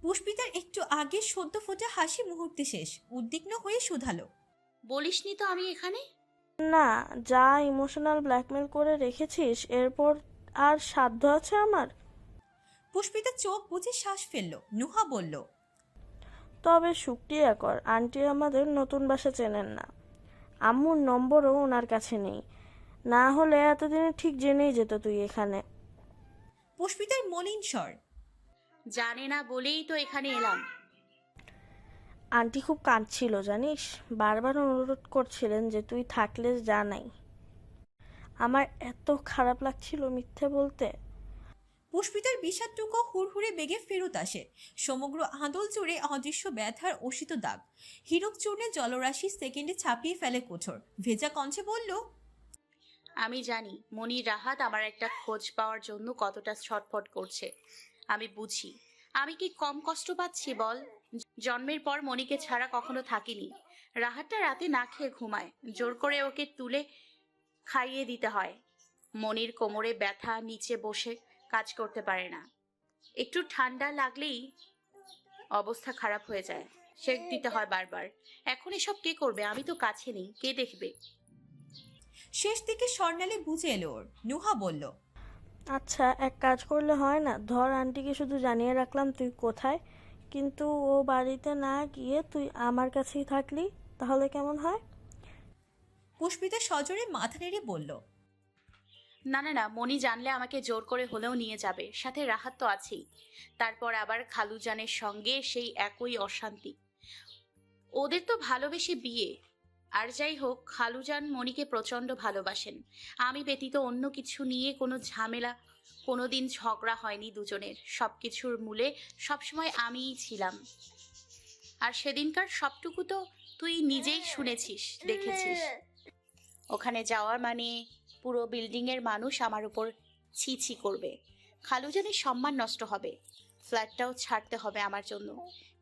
পুষ্পিতার একটু আগে সদ্য ফোটা হাসি মুহূর্তে শেষ। উদ্বিগ্ন হয়ে শুধালো, বলিসনি তো আমি এখানে? না, যা ইমোশনাল ব্ল্যাকমেল করে রেখেছিস এরপর আর সাধ্য আছে আমার? পুষ্পিতা চোখ বুজে শ্বাস ফেলল। নুহা বলল, তবে শুক্রিয়া কর, আন্টি আমাদের নতুন বাসা চেনেন না। আম্মুর নম্বরও ওনার কাছে নেই, না হলে এতদিনে ঠিক জেনেই যেত তুই এখানে। পুষ্পিতার মলিন স্বর, জানে না বলেই তো এখানে এলাম। আন্টি খুব কাঁদছিল জানিস, বারবার অনুরোধ করছিলেন যে তুই থাকলে জানাই। আমার এত খারাপ লাগছিল মিথ্যে বলতে। পুষ্পিতার বিষাদটুকু হুড়হুড়ে বেগে ফেরত আসে। সমগ্র আঁদল জুড়ে অদৃশ্য ব্যথার অসিত দাগ। হীরক চূর্ণে জলরাশি সেকেন্ডে ছাপিয়ে ফেলে কোঠর। ভেজা কণ্ঠে বলল, আমি জানি মনির রাহাত আমার একটা খোঁজ পাওয়ার জন্য কতটা ছটফট করছে। আমি বুঝি। আমি কি কম কষ্ট পাচ্ছি বল? জন্মের পর মনিকে ছাড়া কখনো থাকিনি। রাহাতটা রাতে না খেয়ে ঘুমায়, জোর করে ওকে তুলে খাইয়ে দিতে হয়। মনির কোমরে ব্যথা, নিচে বসে কাজ করতে পারে না। একটু ঠান্ডা লাগলেই অবস্থা খারাপ হয়ে যায়, সেক দিতে হয় বারবার। এখন এসব কে করবে? আমি তো কাছে নেই, কে দেখবে? শেষ দিকে স্বর্ণালী বুঝে এলো ওর। নুহা বলল, আচ্ছা এক কাজ করলে হয় না? ধর আন্টিকে শুধু জানিয়ে রাখলাম তুই কোথায়, কিন্তু ও বাড়িতে না গিয়ে তুই আমার কাছেই থাকলি। তাহলে কেমন হয়? পুষ্পিতা সজোরে মাথা নেড়ে বলল, না না না, মনি জানলে আমাকে জোর করে হলেও নিয়ে যাবে, সাথে রাহাত তো আছেই। তারপর আবার খালুজানের সঙ্গে সেই একই অশান্তি। ওদের তো ভালোবেসে বিয়ে। আর যাই হোক, খালুজান মনিকে প্রচণ্ড ভালোবাসেন। আমি ব্যতীত অন্য কিছু নিয়ে কোনো ঝামেলা, কোনোদিন ঝগড়া হয়নি দুজনের। সবকিছুর মূলে সবসময় আমিই ছিলাম। আর সেদিনকার সবটুকু তো তুই নিজেই শুনেছিস, দেখেছিস। ওখানে যাওয়ার মানে পুরো বিল্ডিংয়ের মানুষ আমার উপর ছি ছি করবে, খালুজানের সম্মান নষ্ট হবে, ফ্ল্যাটটাও ছাড়তে হবে আমার জন্য।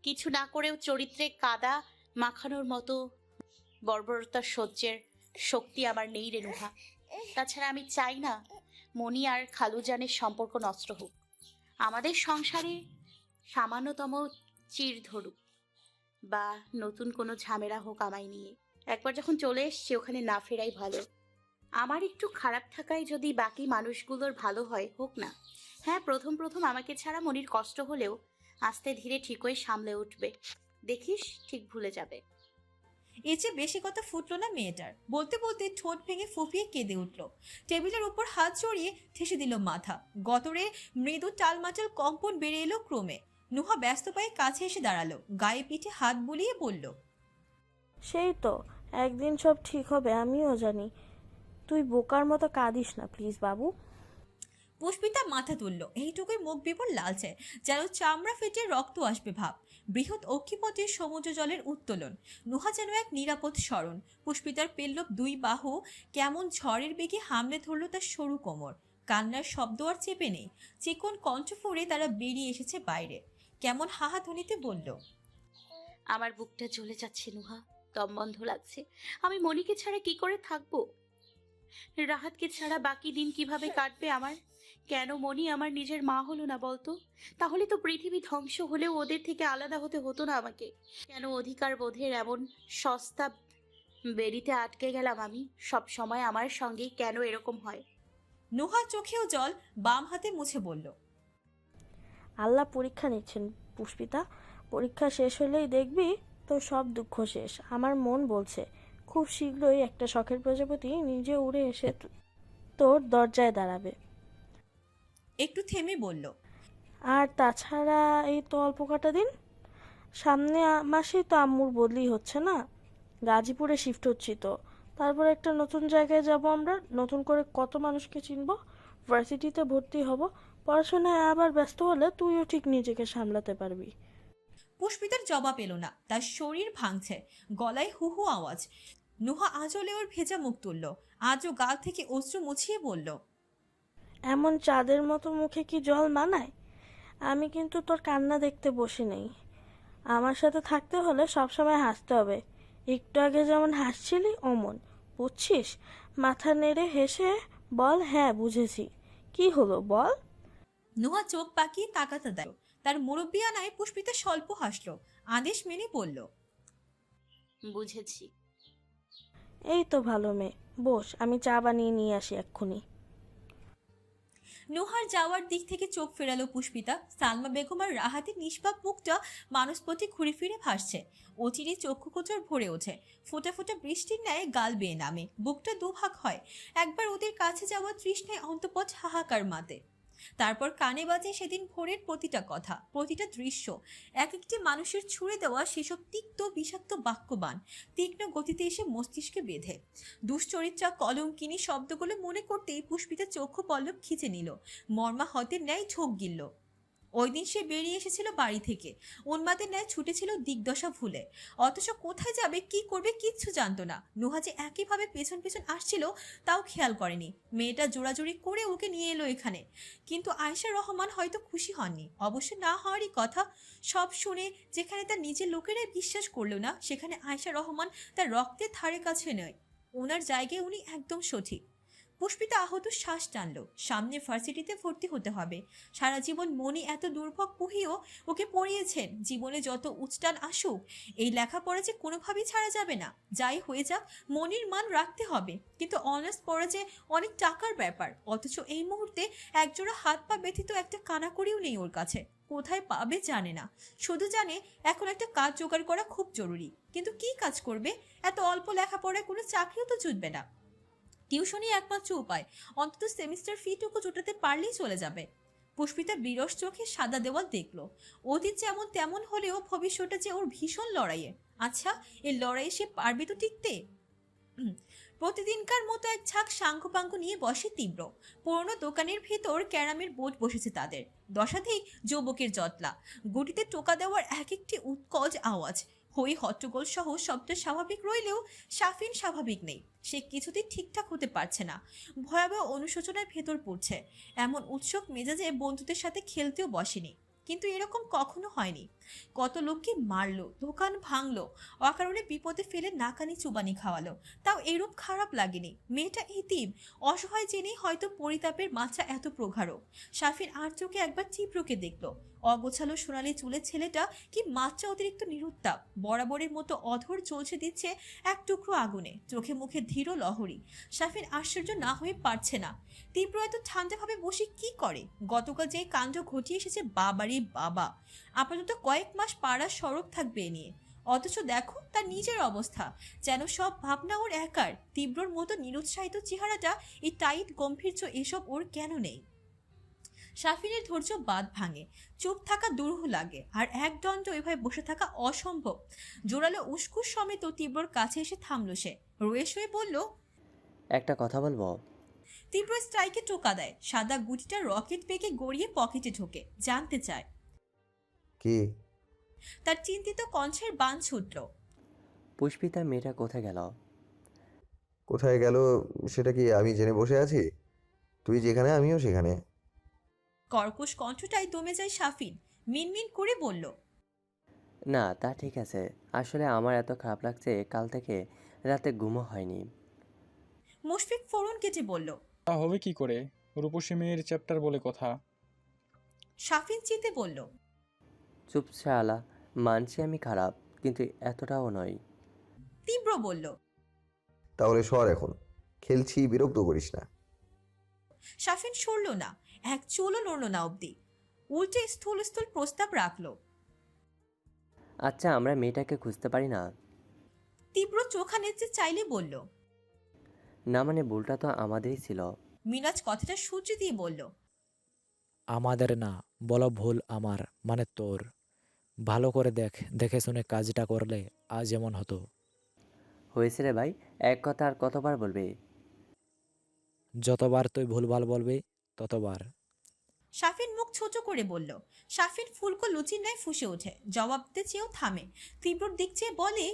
কিছু না করেও চরিত্রে কাদা মাখানোর মতো বর্বরতার সহ্যের শক্তি আমার নেই রে নুহা। তাছাড়া আমি চাই না মনি আর খালুজানের সম্পর্ক নষ্ট হোক, আমাদের সংসারে সামান্যতম চির ধরুক, বা নতুন কোনো ঝামেলা হোক আমায় নিয়ে। একবার যখন চলে এসছে ওখানে না ফেরাই ভালো। আমার একটু খারাপ থাকায় যদি বাকি মানুষগুলোর ভালো হয়, হোক না। হ্যাঁ, প্রথম প্রথম আমাকে ছাড়া মনির কষ্ট হলেও আস্তে ধীরে ঠিকই সামলে উঠবে, দেখিস ঠিক ভুলে যাবে। এর চেয়ে বেশি কথা ফুটলো না মেয়েটার। বলতে বলতে ঠোঁট ভেঙে ফুঁপিয়ে কেঁদে উঠল। টেবিলের উপর হাত জড়িয়ে ঠেসে দিল মাথা। গতরে মৃদু টালমাটাল কম্পন বেড়ে এলো ক্রমে। নুহা ব্যস্ত পায়ে কাছে এসে দাঁড়ালো, গায়ে পিঠে হাত বুলিয়ে বলল, সেই তো, একদিন সব ঠিক হবে, আমিও জানি। তুই বোকার মতো কাঁদিস না প্লিজ বাবু। পুষ্পিতা মাথা তুলল, এইটুকুই মুখ বিবর লালচে, যেন চামড়া ফেটে রক্ত আসবে ভাব। বৃহৎ অক্ষিপথের সমুদ্র জলের উত্তোলন। নুহা যেন এক নিরাপদ স্মরণ। পুষ্পিতার পেল্লব দুই বাহু কেমন ঝড়ের বেগে হামলে ধরল তার সরু কোমর। কান্নার শব্দ আর চেপে নেই। চিকন কণ্ঠ ফোড়ে তারা বেরিয়ে এসেছে বাইরে। কেমন হাহাধ্বনিতে বলল, আমার বুকটা জ্বলে যাচ্ছে নুহা, দম বন্ধ লাগছে। আমি মনিকে ছাড়া কি করে থাকবো? রাহাতকে ছাড়া বাকি দিন কিভাবে কাটবে আমার? কেন মনি আমার নিজের মা হলো না বলতো? তাহলে তো পৃথিবী ধ্বংস হলেও ওদের থেকে আলাদা হতে হতো না আমাকে। কেন অধিকার বোধের এমন সস্তা বেরিতে আটকে গেলাম আমি? সব সময় আমার সঙ্গেই কেন এরকম হয়? নুহার চোখেও জল বাম হাতে মুছে বলল, আল্লাহ পরীক্ষা নিচ্ছেন পুষ্পিতা। পরীক্ষা শেষ হলেই দেখবি তোর সব দুঃখ শেষ। আমার মন বলছে খুব শীঘ্রই একটা শখের প্রজাপতি নিজে উড়ে এসে তোর দরজায় দাঁড়াবে। একটু থেমে বলল, আর তাছাড়া এই তো অল্প কটা দিন, সামনে মাসেই তো আম্মুর বদলি হচ্ছে না, গাজীপুরে শিফট হচ্ছি তো। তারপর একটা নতুন জায়গায় যাব আমরা, নতুন করে কত মানুষকে চিনব, ভার্সিটিতে ভর্তি হব, পড়াশোনায় আবার ব্যস্ত হলে তুইও ঠিক নিজেকে সামলাতে পারবি। পুষ্পিতার জবাব এলো না। তার শরীর ভাঙছে, গলায় হু হু আওয়াজ। নুহা আঁচলে ওর ভেজা মুখ তুলল, আজও গাল থেকে অশ্রু মুছিয়ে বলল, এমন চাঁদের মতো মুখে কি জল মানায়? আমি কিন্তু তোর কান্না দেখতে বসে নেই। আমার সাথে থাকতে হলে সবসময় হাসতে হবে। একটু আগে যেমন হাসছিলি অমন, বুঝছিস? মাথা নেড়ে হেসে বল, হ্যাঁ বুঝেছি। কি হলো বল? নুহা চোখ পাকিয়ে তাকাতে দেয়। তার মুরব্বিয়ানায় পুষ্পিতা স্বল্প হাসল, আদেশ মেনে বলল, বুঝেছি। এই তো ভালো মেয়ে, বস, আমি চা বানিয়ে নিয়ে আসি এক্ষুনি। নুহার যাওয়ার দিক থেকে চোখ ফেরালো পুষ্পিতা। সালমা বেগম আর রাহাতের নিষ্পাপ মুখটা মানুষপথে ঘুরে ফিরে ভাসছে। অচিরে চক্ষুকোচর ভরে ওঠে, ফোঁটা ফোঁটা বৃষ্টির ন্যায় গাল বেয়ে নামে, বুকটা দুভাগ হয়। একবার ওদের কাছে যাওয়ার তৃষ্ণায় অন্তপথ হাহাকার মাতে। তারপর কানে বাজে সেদিন ভোরের প্রতিটা কথা, প্রতিটা দৃশ্য, এক একটি মানুষের ছুঁড়ে দেওয়া সেসব তিক্ত বিষাক্ত বাক্যবান তীক্ষ্ণ গতিতে এসে মস্তিষ্কে বেঁধে। দুশ্চরিত্রা কলঙ্কিনী শব্দগুলো মনে করতেই পুষ্পিতা চক্ষু পল্লব খিচে নিল, মর্মাহতের ন্যায় ঢোক গিলল। ওই দিন সে বেরিয়ে এসেছিল বাড়ি থেকে, উন্মাদের ন্যায় ছুটেছিল দিগদশা ভুলে। অথচ কোথায় যাবে, কি করবে কিচ্ছু জানতো না। নুহা যে একইভাবে পেছন পেছন আসছিল তাও খেয়াল করেনি। মেয়েটা জোড়াজোড়ি করে ওকে নিয়ে এলো এখানে। কিন্তু আয়েশা রহমান হয়তো খুশি হননি, অবশ্য না হওয়ারই কথা। সব শুনে যেখানে তার নিজের লোকেরাই বিশ্বাস করলো না, সেখানে আয়েশা রহমান তার রক্তের ধারে কাছে নয়। ওনার জায়গায় উনি একদম সঠিক। পুষ্পিতা আহত শ্বাস টানলো। সামনে ভার্সিটিতে ভর্তি হতে হবে। সারা জীবন মনি এত দুর্ভোগ পুহিয়েও ওকে পড়িয়েছেন। জীবনে যত উচ্চান আসুক, এই লেখাপড়া যে কোনোভাবেই ছাড়া যাবে না। যাই হয়ে যাক, মনির মান রাখতে হবে। কিন্তু অনার্স পড়া যে অনেক টাকার ব্যাপার, অথচ এই মুহূর্তে একজোড়া হাত পা ব্যথিত একটা কানাকড়িও নেই ওর কাছে। কোথায় পাবে জানে না, শুধু জানে এখন একটা কাজ জোগাড় করা খুব জরুরি। কিন্তু কি কাজ করবে? এত অল্প লেখাপড়ায় কোনো চাকরিও তো জুটবে না। টিউশনই একমাত্র উপায়, অন্তত সেমিস্টার ফিটুকু জোটাতে পারলেই চলে যাবে। পুষ্পিতা বিরস চোখে সাদা দেওয়াল দেখলো। অতীত যেমন তেমন হলেও ভবিষ্যৎটা যে ওর ভীষণ লড়াইয়ে। আচ্ছা, এই লড়াইয়ে সে পারবে তো টিকতে? প্রতিদিনকার মতো এক ঝাঁক সাঙ্গপাঙ্গ নিয়ে বসে তীব্র। পুরনো দোকানের ভেতর ক্যারামের বোট বসেছে তাদের। দশাধিক যুবকের জটলা, গুটিতে টোকা দেওয়ার এক একটি উৎকজ আওয়াজ। হই হট্টগোল সহ শব্দ স্বাভাবিক রইলেও শাফিন স্বাভাবিক নেই। সে কিছুতেই ঠিকঠাক হতে পারছে না। ভয়াবহ অনুশোচনার ভেতর পড়ছে। এমন উৎসুক মেজাজে বন্ধুদের সাথে খেলতেও বসেনি, কিন্তু এরকম কখনো হয়নি। কত লোককে মারলো, দোকান ভাঙলো, অকারণে বিপদে ফেলে নাকানি চুবানি খাওয়ালো, তাও এরূপ খারাপ লাগেনি। মেয়েটা এতিম, অসহায় জেনেই হয়তো পরিতাপের মাত্রা এত প্রগাঢ়। শাফিন আর চোখে একবার তীব্রকে দেখলো। অগোছালো সোনালি চুলের ছেলেটা কি মাত্রা অতিরিক্ত নিরুত্তাপ। বরাবরের মতো অধর চলছে দিচ্ছে এক টুকরো আগুনে, চোখে মুখে ধীর লহরী। শাফিন আশ্চর্য না হয়ে পারছে না, তীব্র এত ঠান্ডাভাবে বসে কি করে। গতকাল যে কাণ্ড ঘটিয়ে এসেছে, বাবারে বাবা, আপাতত কয়েক মাস পাড়ার সড়ক থাকবে এ নিয়ে। অথচ দেখো তার নিজের অবস্থা, যেন সব ভাবনা ওর একার। তীব্রর মতো নিরুৎসাহিত চেহারাটা, এই টাইট গম্ভীর্য, এসব ওর কেন নেই? শাফিনের ধৈর্য বাঁধ ভাঙে। চুপ থাকা দুরূহ লাগে, আর একদণ্ড এভাবে বসে থাকা অসম্ভব। জোরালো উস্কুস সমেত তীব্রর কাছে এসে থামলো সে। রোয়েশ হয়ে বলল, একটা কথা বলবো? তীব্র স্ট্রাইকে টোকা দেয়। সাদা গুটিটা রকেট বেগে গড়িয়ে পকেটে ঢোকে। জানতে চায় কি? তার চিন্তিত কণ্ঠের বান ছুটল। পুষ্পিতা মেয়েটা কোথায় গেল? কোথায় গেল সেটা কি আমি জেনে বসে আছি? তুই যেখানে আমিও সেখানে। কর্কশ কণ্ঠটাই দমে যায় শাফিন। মিনমিন করে বলল, না, তা ঠিক আছে। আসলে আমার এত খারাপ লাগছে, কাল থেকে রাতে ঘুমও হয়নি। মুশফিক ফোরন কেটে বলল, তা হবে কি করে? রূপসী মেয়ের চ্যাপ্টার বলে কথা। শাফিন চিতে বলল, চুপ শালা, মানছি আমি খারাপ, কিন্তু এতটাও নয়। তীব্র বলল, তাহলে সর এখন, খেলছি, বিরক্ত করিস না। শাফিন সরল না, এক চুলও নড়ল না অব্দি। উল্টে স্থূল স্থূল প্রস্তাব রাখলো, আচ্ছা, আমরা মেয়েটাকে খুঁজতে পারি না? তীব্র চোখা নেচে চাইলে বলল, না মানে ভুলটা তো আমাদেরই ছিল। মিনাজ কথাটা সূর্য দিয়ে বলল, আমাদের না, বলো ভুল আমার, মানে তোর। ভালো করে দেখে শুনে কাজটা করলে আজ এমন হতো। হয়েছে রে ভাই, এক কথা আর কতবার বলবে? যতবার তুই ভুলভাল বলবি ততবার। শাফিন মুখ ছোট করে বলল। শাফিন ফুলকো লুচির ন্যায় ফুঁসে ওঠে, জবাব দিতে চেয়েও থামে। তীব্রর দিক চেয়ে বলে,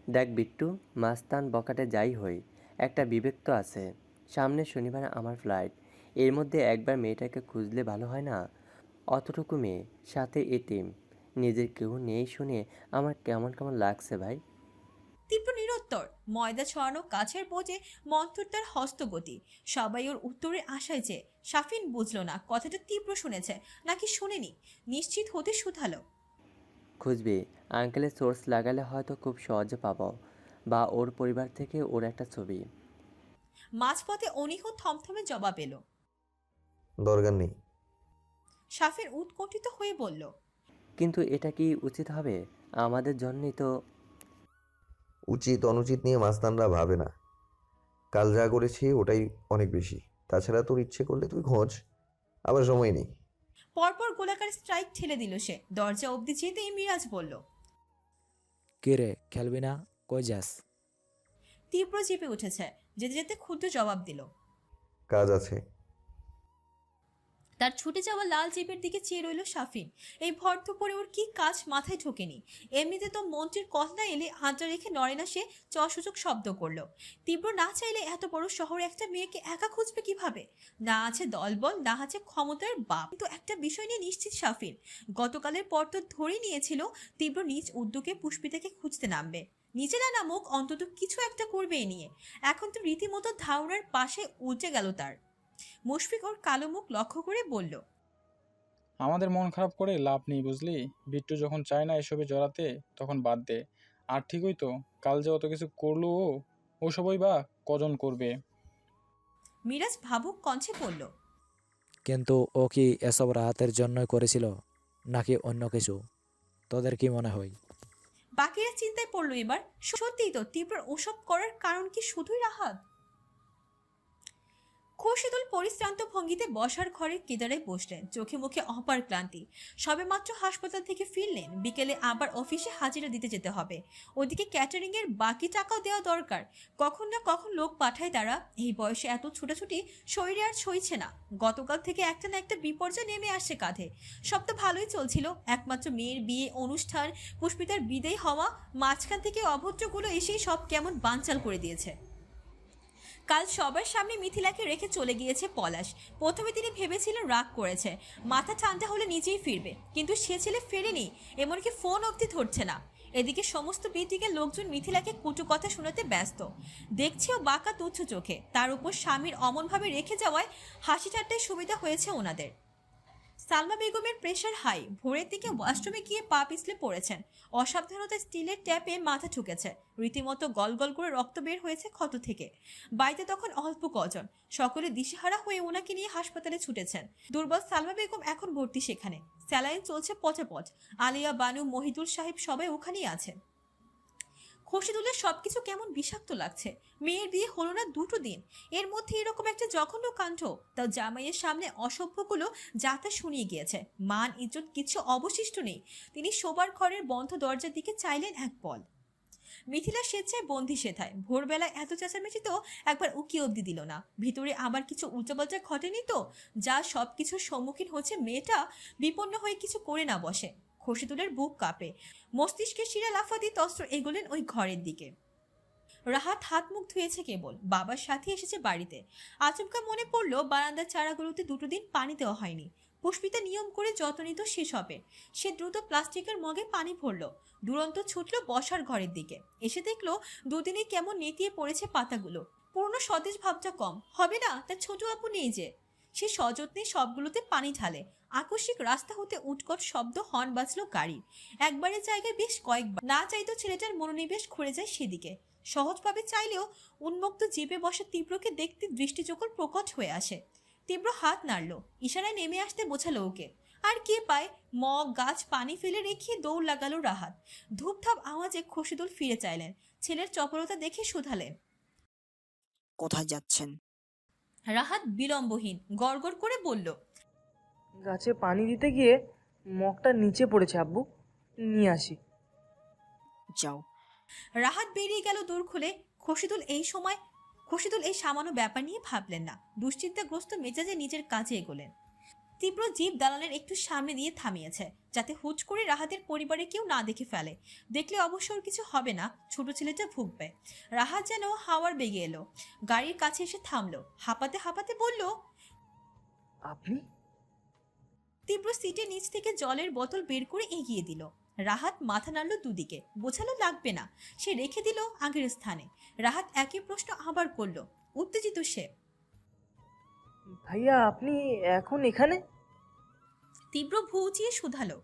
দেখ বিট্টু, মাস্তান বকাটে যাই হই, একটা বিবেক তো আছে। সামনের শনিবার আমার ফ্লাইট, এর মধ্যে একবার মেয়েটাকে খুঁজলে ভালো হয় না? অতটুকু মেয়ে, সাথে এতিম, নিজের কেউ নেই শুনে আমার কেমন কেমন লাগছে ভাই। তীব্র নিরুত্তর। ময়দা ছড়ানো কাছের বোঝে মন্থর তার হস্তগতি। সবাই ওর উত্তরের আশায় যে। শাফিন বুঝল না কথাটা তীব্র শুনেছে নাকি শুনেনি। নিশ্চিত হতে শুধালো, খুঁজবি? আঙ্কেলের সোর্স লাগালে হয়তো খুব সহজে পাবো, বা ওর পরিবার থেকে ওর একটা ছবি। মাঝপথে অনীহ থমথমে জবাব এলো। দরকার নেই। শাফিন উৎকণ্ঠিত হয়ে বলল, কিন্তু এটা কি উচিত হবে? আমাদের জন্যই তো। উচিত অনুচিত নিয়ে মাস্তানরা ভাবে না। কাল যা করেছি ওটাই অনেক বেশি। তাছাড়া তোর ইচ্ছে করলে তুই খোঁজ, আবার সময় নেই। পরপর গোলাকার স্ট্রাইক ঠেলে দিল সে। দরজা অবধি যেতেই মিরাজ বলল, কে রে, খেলবি না? কই যাস? তীব্র চেপে উঠেছে। যেতে যেতে ক্ষুদ্র জবাব দিল, কাজ আছে। তার ছুটে যাওয়া লাল জিপের দিকে চেয়ে রইল সাফিন। এই ভর দুপুরে ওর কি কাজ মাথায় ঢোকেনি। এমনিতে তো মন্ত্রীর কথা এলে আড্ডা রেখে নড়ে না সে, চসূচক শব্দ করলো। তীব্র না চাইলে এত বড় শহরে একটা মেয়েকে একা খুঁজবে কিভাবে? না আছে দলবল, না আছে ক্ষমতার বাপ। কিন্তু একটা বিষয় নিয়ে নিশ্চিত সাফিন, গতকালের পর তো ধরেই নিয়েছিল তীব্র নিজ উদ্যোগে পুষ্পিতাকে খুঁজতে নামবে। নিচে না নামুক, অন্তত কিছু একটা করবে এ নিয়ে। এখন তো রীতিমতো ধারণার পাশে উল্টে গেল তার। মুশফিক ওর কালো মুখ লক্ষ্য করে বলল, আমাদের মন খারাপ করে লাভ নেই বুঝলি। বিট্টু যখন চায় না এসবে জড়াতে তখন বাদ দে। আর ঠিকই তো, কাল যে অত কিছু করলো ওসবই বা কজন করবে। মিরাজ ভাবুক কণ্ঠে বলল, কিন্তু ও কি এসব রাহাতের জন্যই করেছিল নাকি অন্য কিছু? তোদের কি মনে হয়? বাকিরা চিন্তায় পড়লো এবার। সত্যিই তো, তীব্র ওসব করার কারণ কি শুধুই রাহাত? খোরশেদুল পরিশ্রান্ত ভঙ্গিতে বসার ঘরে কেদারায় বসলেন, চোখে মুখে অপার ক্লান্তি। সবেমাত্র হাসপাতাল থেকে ফিরলেন, বিকেলে আবার অফিসে হাজিরা দিতে যেতে হবে। ওদিকে ক্যাটারিং এর বাকি টাকাও দেওয়া দরকার। কখন না কখন লোক পাঠায় তারা। এই বয়সে এত ছুটাছুটি শরীরে আর সইছে না। গতকাল থেকে একটা না একটা বিপর্যয় নেমে আসছে কাঁধে। সব তো ভালোই চলছিল, একমাত্র মেয়ের বিয়ে অনুষ্ঠান, পুষ্পিতার বিদায় হওয়া, মাঝখান থেকে অভদ্রগুলো এসেই সব কেমন বানচাল করে দিয়েছে। কাল সবার সামনে মিথিলাকে রেখে চলে গিয়েছে পলাশ। প্রথমে তিনি ভেবেছিলেন রাগ করেছে, মাথা ঠান্ডা হলে নিজেই ফিরবে, কিন্তু সে ছেলে ফেরেনি, এমনকি ফোন অবধি ধরছে না। এদিকে সমস্ত বিদিকের লোকজন মিথিলাকে কটু কথা শোনাতে ব্যস্ত। দেখছেও বাঁকা তুচ্ছ চোখে। তার উপর স্বামীর অমনভাবে রেখে যাওয়ায় হাসি ঠাট্টায় সুবিধা হয়েছে ওনাদের। সালমা বেগমের প্রেশার হাই, ভোরের দিকে ওয়াশরুমে গিয়ে পা পিছলে পড়েছেন। অসাবধানতায় স্টিলের ট্যাপে মাথা ঠুকেছে, রীতিমতো গল গল করে রক্ত বের হয়েছে ক্ষত থেকে। বাড়িতে তখন অল্প কজন, সকলে দিশেহারা হয়ে ওনাকে নিয়ে হাসপাতালে ছুটেছেন। দুর্বল সালমা বেগম এখন ভর্তি সেখানে, স্যালাইন চলছে পচাপচ। আলিয়া, বানু, মহিদুল সাহেব সবাই ওখানেই আছেন। খোরশেদুলের সবকিছু কেমন বিষাক্ত লাগছে। মেয়ের বিয়ে হলো না 2 দিন, এর মধ্যে এরকম একটা জঘন্য কাণ্ড। তাও জামাইয়ের সামনে অসভ্যগুলো যাতা শুনিয়ে গিয়েছে। মান ইজ্জত কিছু অবশিষ্ট নেই। তিনি শোবার ঘরের বন্ধ দরজার দিকে চাইলেন এক পল। মিথিলা স্বেচ্ছায় বন্দি সেথায়। ভোরবেলায় এত চেঁচামেচি তো একবার উকি অব্দি দিল না। ভিতরে আবার কিছু উল্টাপাল্টা ঘটেনি তো, যা সবকিছুর সম্মুখীন হচ্ছে মেয়েটা বিপন্ন হয়ে কিছু করে না বসে। খোরশেদুলের বুক কাঁপে, মস্তিষ্কে শিরা লাফাতি তস্ত্র এগোলেন ওই ঘরের দিকে। রাহাত হাত মুখ ধুয়েছে কেবল, বাবার সাথে এসেছে বাড়িতে। আচমকা মনে পড়লো বারান্দার চারাগুলোতে 2 দিন পানি দেওয়া হয়নি। পুষ্পিতা নিয়ম করে যত্ন নিত সেসবে। সে দ্রুত প্লাস্টিকের মগে পানি ভরল, দুরন্ত ছুটল বসার ঘরের দিকে। এসে দেখলো 2 দিনে কেমন নেতিয়ে পড়েছে পাতাগুলো। পুরনো সতেজ ভাবটা কম হবে না, তার ছোট আপু নেই যে। সে সযত্নে সবগুলোতে পানি ঢালে। আকস্মিক রাস্তা হতে উৎকট শব্দ, হর্ন বাজলো গাড়ি। একবারের জায়গায় বেশ কয়েকবার। না চাইতো ছেলেটার মনোনিবেশ ঘুরে যায় সেদিকে। সহজভাবে চাইলেও উন্মুক্ত জিপে বসা তীব্রকে দেখতে দৃষ্টিচোখর প্রকট হয়ে আসে। তীব্র হাত নাড়ল, ইশারায় নেমে আসতে বোঝালো ওকে। আর কে পায়, মগ গাছ পানি ফেলে রেখে দৌড় লাগালো রাহাত। ধূপধাপ আওয়াজে খোরশেদুল ফিরে চাইলেন। ছেলের চপলতা দেখে শুধালেন, কোথায় যাচ্ছেন? রাহাত বিলম্বহীন গড়গড় করে বলল, গাছে পানি দিতে গিয়ে মগটা নিচে পড়েছে আব্বু, নিয়ে আসি। যাও। রাহাত বেরিয়ে গেল দূর খুলে। খোরশেদুল এই সামান্য ব্যাপার নিয়ে ভাবলেন না। দুশ্চিন্তাগ্রস্ত মেজাজে নিজের কাজে এগোলেন। তীব্র জিপ দালানের একটু সামনে দিয়ে থামিয়েছে, যাতে হুট করে রাহাতের পরিবারে কেউ না দেখে ফেলে। দেখলে অবশ্য ওর কিছু হবে না, ছোট ছেলেটা ভুগবে। রাহাত যেন হাওয়ার বেগে এলো, গাড়ির কাছে এসে থামলো। হাঁপাতে হাঁপাতে বলল, আপনি? তীব্র সিটের নিচ থেকে জলের বোতল বের করে এগিয়ে দিল। রাহাত মাথা নাড়ল দুদিকে, বোঝালো লাগবে না। সে রেখে দিল আগের স্থানে। রাহাত একই প্রশ্ন আবার করল, উত্তেজিত সে। ভাইয়া আপনি এখন এখানে? তীব্র ভু উঁচিয়ে শুধালো,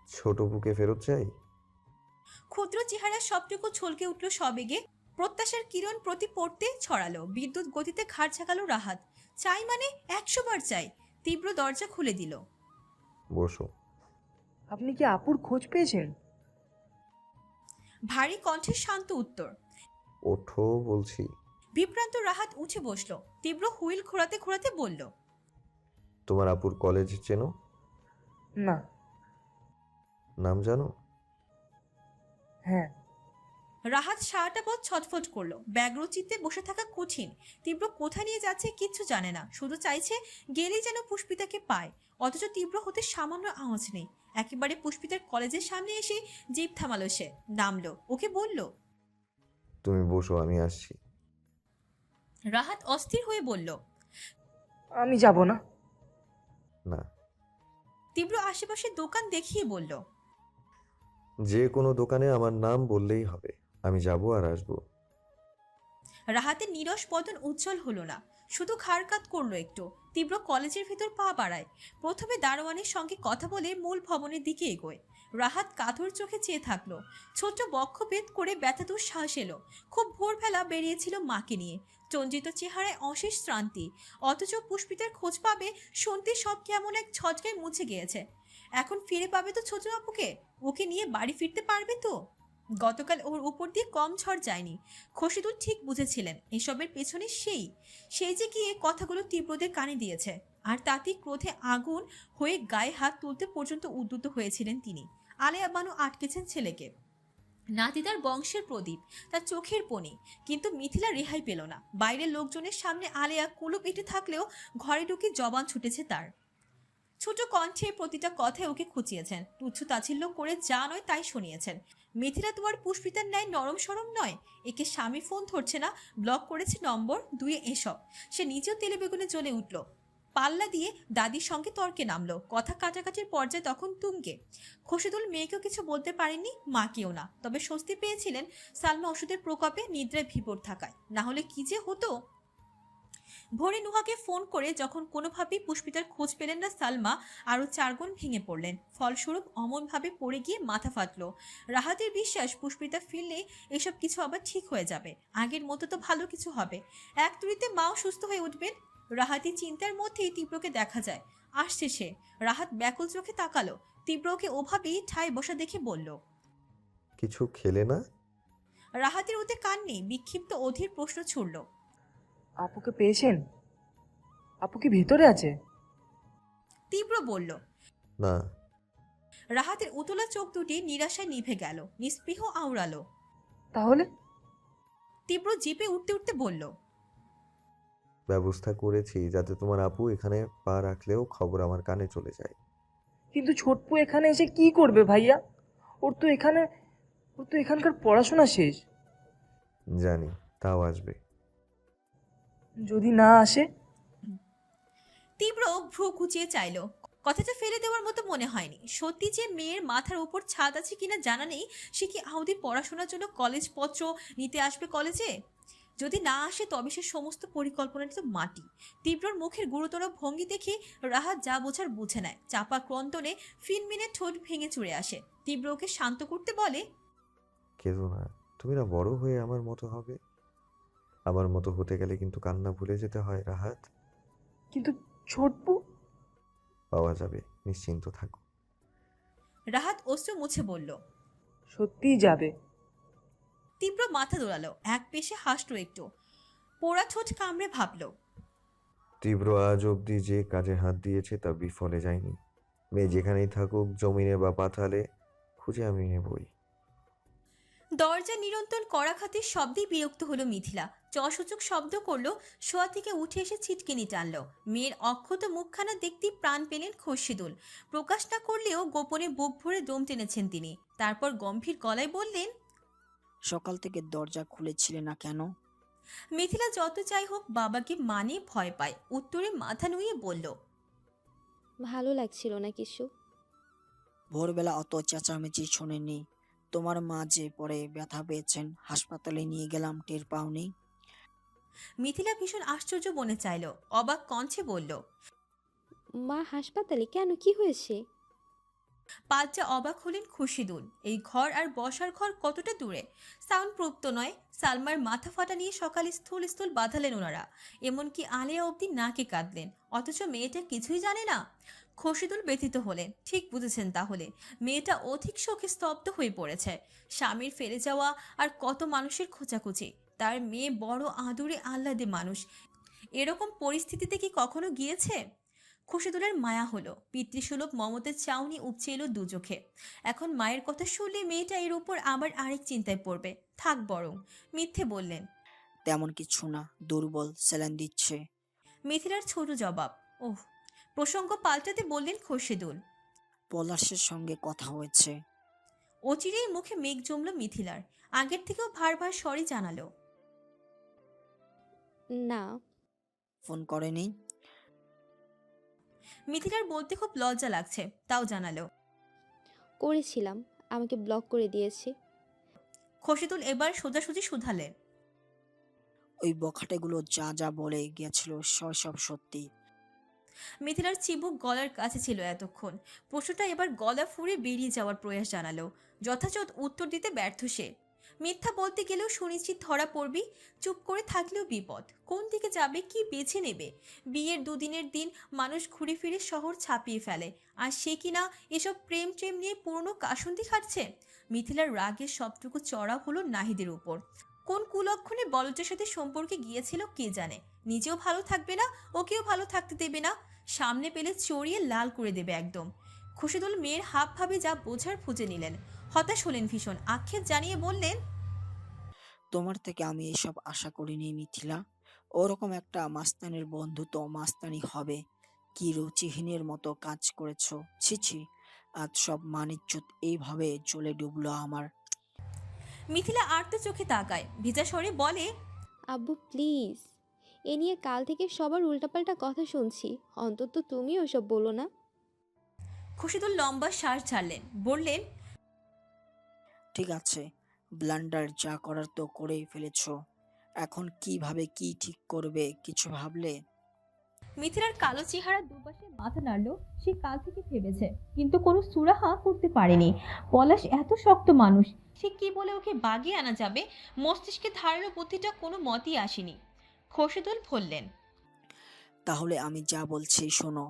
ছোট বুকে ফেরত চাই। ক্ষুদ্র চেহারা সবটুকু ছলকে উঠল সবেগে। প্রত্যাশার কিরণ প্রতি পড়তে ছড়ালো। বিদ্যুৎ গতিতে ঘাড় ঝাঁকালো রাহাত। চাই মানে 100 বার চাই। তীব্র দরজা খুলে দিল। বসো। আপনি কি আপুর খোঁজ পেয়েছেন? ভারী কণ্ঠের শান্ত উত্তর। ওঠো বলছি। বিভ্রান্ত রাহাত উঠে বসলো। তীব্র হুইল ঘোরাতে ঘোরাতে বলল, তোমার আপুর কলেজ চেনো? না। নাম জানো? হ্যাঁ। রাহাত সারাটা পথ ছটফট করলো। ব্যগ্রচিত্তে বসে থাকা কঠিন। তীব্র কোথায় নিয়ে যাচ্ছে কিচ্ছু জানে না, শুধু চাইছে গেলেই যেন পুষ্পিতাকে পায়। অথচ তীব্র হতে সামান্য আওয়াজ নেই। একেবারে পুষ্পিতার কলেজের সামনে এসে জিপ থামালো সে, নামলো, ওকে বলল। তুমি বসো, আমি আসছি। রাহাত অস্থির হয়ে বলল, আমি যাব না। না, তীব্র আশেপাশে দোকান দেখিয়ে বলল, যে কোনো দোকানে আমার নাম বললেই হবে, আমি যাব আর আসবো। রাহাতের নীরস বদন উজ্জ্বল হলো না, শুধু খাড়কাত করলো একটু। তীব্র কলেজের ভেতর পা বাড়ায়। প্রথমে দারোয়ানের সঙ্গে কথা বলে মূল ভবনের দিকে এগোয়। রাহাত কাতর চোখে চেয়ে থাকলো। ছোট্ট বক্ষভেদ করে ব্যথাতুর শ্বাস এলো। খুব ভোরবেলা বেরিয়েছিল মাকে নিয়ে। চঞ্জিত চেহারায় অশেষ শ্রান্তি। অথচ পুষ্পিতার খোঁজ পাবে শুনতে সব কেমন এক ঝটকায় মুছে গিয়েছে। এখন ফিরে পাবে তো ছোট আপুকে? ওকে নিয়ে বাড়ি ফিরতে পারবে তো? গতকাল ওর উপর দিয়ে কম ঝড় যায়নি। খসিদুল ঠিক বুঝেছিলেন এসবের পেছনে সেই যে গিয়ে কথাগুলো তীব্রদের কানে দিয়েছে। আর তাতেই ক্রোধে আগুন হয়ে গায়ে হাত তুলতে পর্যন্ত উদ্যত হয়েছিলেন তিনি। আলেয়া বানু আটকেছেন ছেলেকে। নাতি তার বংশের প্রদীপ, তার চোখের পনি। কিন্তু মিথিলা রেহাই পেল না। বাইরের লোকজনের সামনে আলেয়া কুলুপ এঁটে থাকলেও ঘরে ঢুকে জবান ছুটেছে তার। ছোট কণ্ঠে প্রতিটা কথায় ওকে খুঁচিয়েছেন, তুচ্ছ তাচ্ছিল্য করে যা নয় তাই শুনিয়েছেন। মিথিলা তো আর পুষ্পিতার ন্যায় নরম সরম নয়। একে স্বামী ফোন ধরছে না, ব্লক করেছে নম্বর 2 এসব। সে নিজেও তেলে বেগুনে জ্বলে উঠল। পাল্লা দিয়ে দাদির সঙ্গে তর্কে নামলো। কথা কাটাকাটির পর্যায়ে তখন তুঙ্গে। খসিদুল মেয়েকেও কিছু বলতে পারেননি, মাকেও না। তবে স্বস্তি পেয়েছিলেন সালমা ওষুধের প্রকোপে নিদ্রায় ভিপর থাকায়। না হলে কি যে হতো। ভোরে নুহাকে ফোন করে যখন কোনোভাবেই পুষ্পিতার খোঁজ পেলেন না সালমা, আরও 4 গুণ ভেঙে পড়লেন। ফলস্বরূপ অমনভাবে পড়ে গিয়ে মাথা ফাটলো। রাহাতের বিশ্বাস পুষ্পিতা ফিরলে এসব কিছু আবার ঠিক হয়ে যাবে। আগের মতো তো ভালো কিছু হবে। এক তুড়িতে মাও সুস্থ হয়ে উঠবেন। রাহাতি চিন্তার মধ্যেই তীব্রকে দেখা যায়। আসছে সে। রাহাত ব্যাকুল চোখে তাকালো। তীব্রকে ওভাবেই ঠায় বসা দেখে বলল, কিছু খেলে না? রাহাতের ওতে কান নেই। বিক্ষিপ্ত অধীর প্রশ্ন ছুড়ল, আপুকে পেয়েছেন? আপু কি ভিতরে আছে? তীব্র বলল, না। রাহাতের উতলা চোখ দুটি নিরাশায় নিভে গেল। নিস্পৃহ আওড়ালো। তাহলে? তীব্র জিপে উঠতে উঠতে বলল, ব্যবস্থা করেছি যাতে তোমার আপু এখানে পা রাখলেও খবর আমার কানে চলে যায়। কিন্তু ছোটপু এখানে এসে কি করবে ভাইয়া? ওর তো এখানকার পড়াশোনা শেষ। জানি, তাও আসবে। যদি না আসে? তীব্র ভ্রু কুচিয়ে চাইল। কথাটা ফেলে দেওয়ার মতো মনে হয়নি। সত্যি যে মেয়ের মাথার উপর ছাদ আছে কিনা জানা নেই। সে কি আহুদি পড়াশোনার জন্য কলেজপত্র নিতে আসবে কলেজে? যদি না আসে তবে সে সমস্ত পরিকল্পনাটি তো মাটি। তীব্রর মুখের গুরুতর ভঙ্গি দেখে রাহাত যা বোঝার বুঝে নেয়। চাপা ক্রন্দনে ফিনমিনে ঠোঁট ভেঙে চুড়ে আসে। তীব্রকে শান্ত করতে বলে, কেঁদো না, তুমি না বড় হয়ে আমার মতো হবে। আমার মতো হতে গেলে কিন্তু কান্না ভুলে যেতে হয় রাহাত। কিন্তু ছোটপু? পাওয়া যাবে, নিশ্চিন্ত থাকো। রাহাত অশ্রু মুছে বলল, সত্যিই যাবে? তীব্র মাথা দোলালো। এক পেশে হাসলো একটু। পোড়া ঠোঁট কামড়ে ভাবল, তীব্র আজ অবধি যে কাজে হাত দিয়েছে তা বিফলে যায়নি। মেয়ে যেখানেই থাকুক, জমিনে বা পাতালে, খুঁজে আমি নেবই। দরজা নিরন্তর কড়াখাতির শব্দেই বিরক্ত হলো মিথিলা। চসূচক শব্দ করলো। শোয়া থেকে উঠে এসে ছিটকিনি টানলো। মেয়ের অক্ষত মুখখানা দেখতেই প্রাণ পেলেন খসিদুল। প্রকাশ না করলেও গোপনে বুক ভরে দম টেনেছেন তিনি। তারপর গম্ভীর গলায় বললেন, সকাল থেকে দরজা খুলেছিলে না কেন? মিথিলা যত চাই হোক বাবাকে মানে ভয় পায়। উত্তরে মাথা নুয়ে বলল, ভালো লাগছিল না কিছু। ভোরবেলা অত চেঁচামেচি শোনেনি। তোমার মা যে পরে ব্যথা পেয়েছেন, হাসপাতালে নিয়ে গেলাম, টের পাওনি? মিথিলা ভীষণ আশ্চর্য মনে চাইল। অবাক কণ্ঠে বলল, মা হাসপাতালে কেন, কি হয়েছে? পাল্টা অবাক হলেন খসিদুল। এই ঘর আর বসার ঘর কতটা দূরে? সাউন্ড প্রুফ তো নয়। সালমার মাথা ফাটা নিয়ে সকালে স্থূল স্থূল বাঁধালেন ওনারা। এমনকি আলেয়া অবধি নাকে কাঁদলেন। অথচ মেয়েটা কিছুই জানে না। খসিদুল ব্যথিত হলেন। ঠিক বুঝেছেন তাহলে। মেয়েটা অধিক শোকে স্তব্ধ হয়ে পড়েছে। স্বামীর ফেলে যাওয়া আর কত মানুষের খোঁচাখুচি। তার মেয়ে বড় আদুরে আহ্লাদে মানুষ। এরকম পরিস্থিতিতে কি কখনো গিয়েছে? খসিদুলের মায়া হলো। পিতৃসুলভ মমতার চাউনি উপচে এলো দু চোখে। এখন মায়ের কথা শুনলে মেয়েটা এর উপর আবার আরেক চিন্তায় পড়বে। থাক বরং। মিথ্যে বললেন। তেমন কিছু না, দুর্বল, স্যালাইন দিচ্ছে। মিথিলার ছোট জবাব। ওহ। প্রসঙ্গ পাল্টাতে বললেন খোরশেদুল। পলাশের সঙ্গে কথা হয়েছে। অচিরেই মুখে মেঘ জমল মিথিলার। আগের থেকেও ভার ভার স্বরই জানালো। না। ফোন করেনি? মিথিলার বলতে খুব লজ্জা লাগছে, তাও জানালো। করেছিলাম, আমাকে ব্লক করে দিয়েছে। খোরশেদুল এবার সোজাসুজি শুধালেন। ওই বখাটেগুলো যা যা বলে গেছিল সব সত্যি? মিথিলার চিবুক গলার কাছে ছিল এতক্ষণ। প্রশ্নটা এবার গলা ফুঁড়ে বেরিয়ে যাওয়ার প্রয়াস জানালো। যথাযথ উত্তর দিতে ব্যর্থ সে। মিথ্যা বলতে গেলেও সুনিশ্চিত ধরা পড়বি, চুপ করে থাকলেও বিপদ। কোন দিকে যাবে, কি বেছে নেবে? বিয়ের দুদিনের দিন মানুষ ঘুরে ফিরে শহর ছাপিয়ে ফেলে, আর সে কিনা এসব প্রেম ট্রেম নিয়ে পুরনো কাসুন্দি খাটছে। মিথিলার রাগের সবটুকু চড়া হলো নাহিদের উপর। কোন কুলক্ষণে বলটের সাথে সম্পর্কে গিয়েছিল কে জানে। নিজেও ভালো থাকবে না, ওকেও ভালো থাকতে দেবে না, সামনে পেলে চড়িয়ে লাল করে দেবে একদম। খোরশেদুল মেয়ের হাব ভাবে যা বোঝার খুঁজে নিলেন। হতাশ হলেন ভীষণ, আক্ষেপ জানিয়ে বললেন। তোমার থেকে আমি এসব আশা করিনি মিথিলা। ওরকম একটা মাস্তানের বন্ধু তো মাস্তানি হবে। কি রুচিহীনের মতো কাজ করেছো, ছি ছি। আজ সব মানিজ্জত এইভাবে জ্বলে ডুবলো আমার। মিথিলা আর্ত চোখে তাকায়, ভিজা স্বরে বলে। আব্বু প্লিজ, এ নিয়ে কাল থেকে সবার উল্টাপাল্টা কথা শুনছি, অন্তত তুমি ওসব বলো না। খোরশেদুল লম্বা শ্বাস ছাড়লেন, বললেন। ঠিক আছে, ব্লান্ডার যা করার তো করেই ফেলেছো। এখন কিভাবে কি ঠিক করবে কিছু ভাবলে? মিথিলার কালো চেহারা দুপাশে মাথা নাড়ল। সে কাল থেকে ভেবেছে, কিন্তু কোনো সুরাহা করতে পারেনি। পলাশ এত শক্ত মানুষ, সে কি বলে ওকে বাগিয়ে আনা যাবে, মস্তিষ্কে ধারালো বুদ্ধিটা কোনো মতেই আসেনি। খোরশেদুল বললেন। তাহলে আমি যা বলছি শোনো।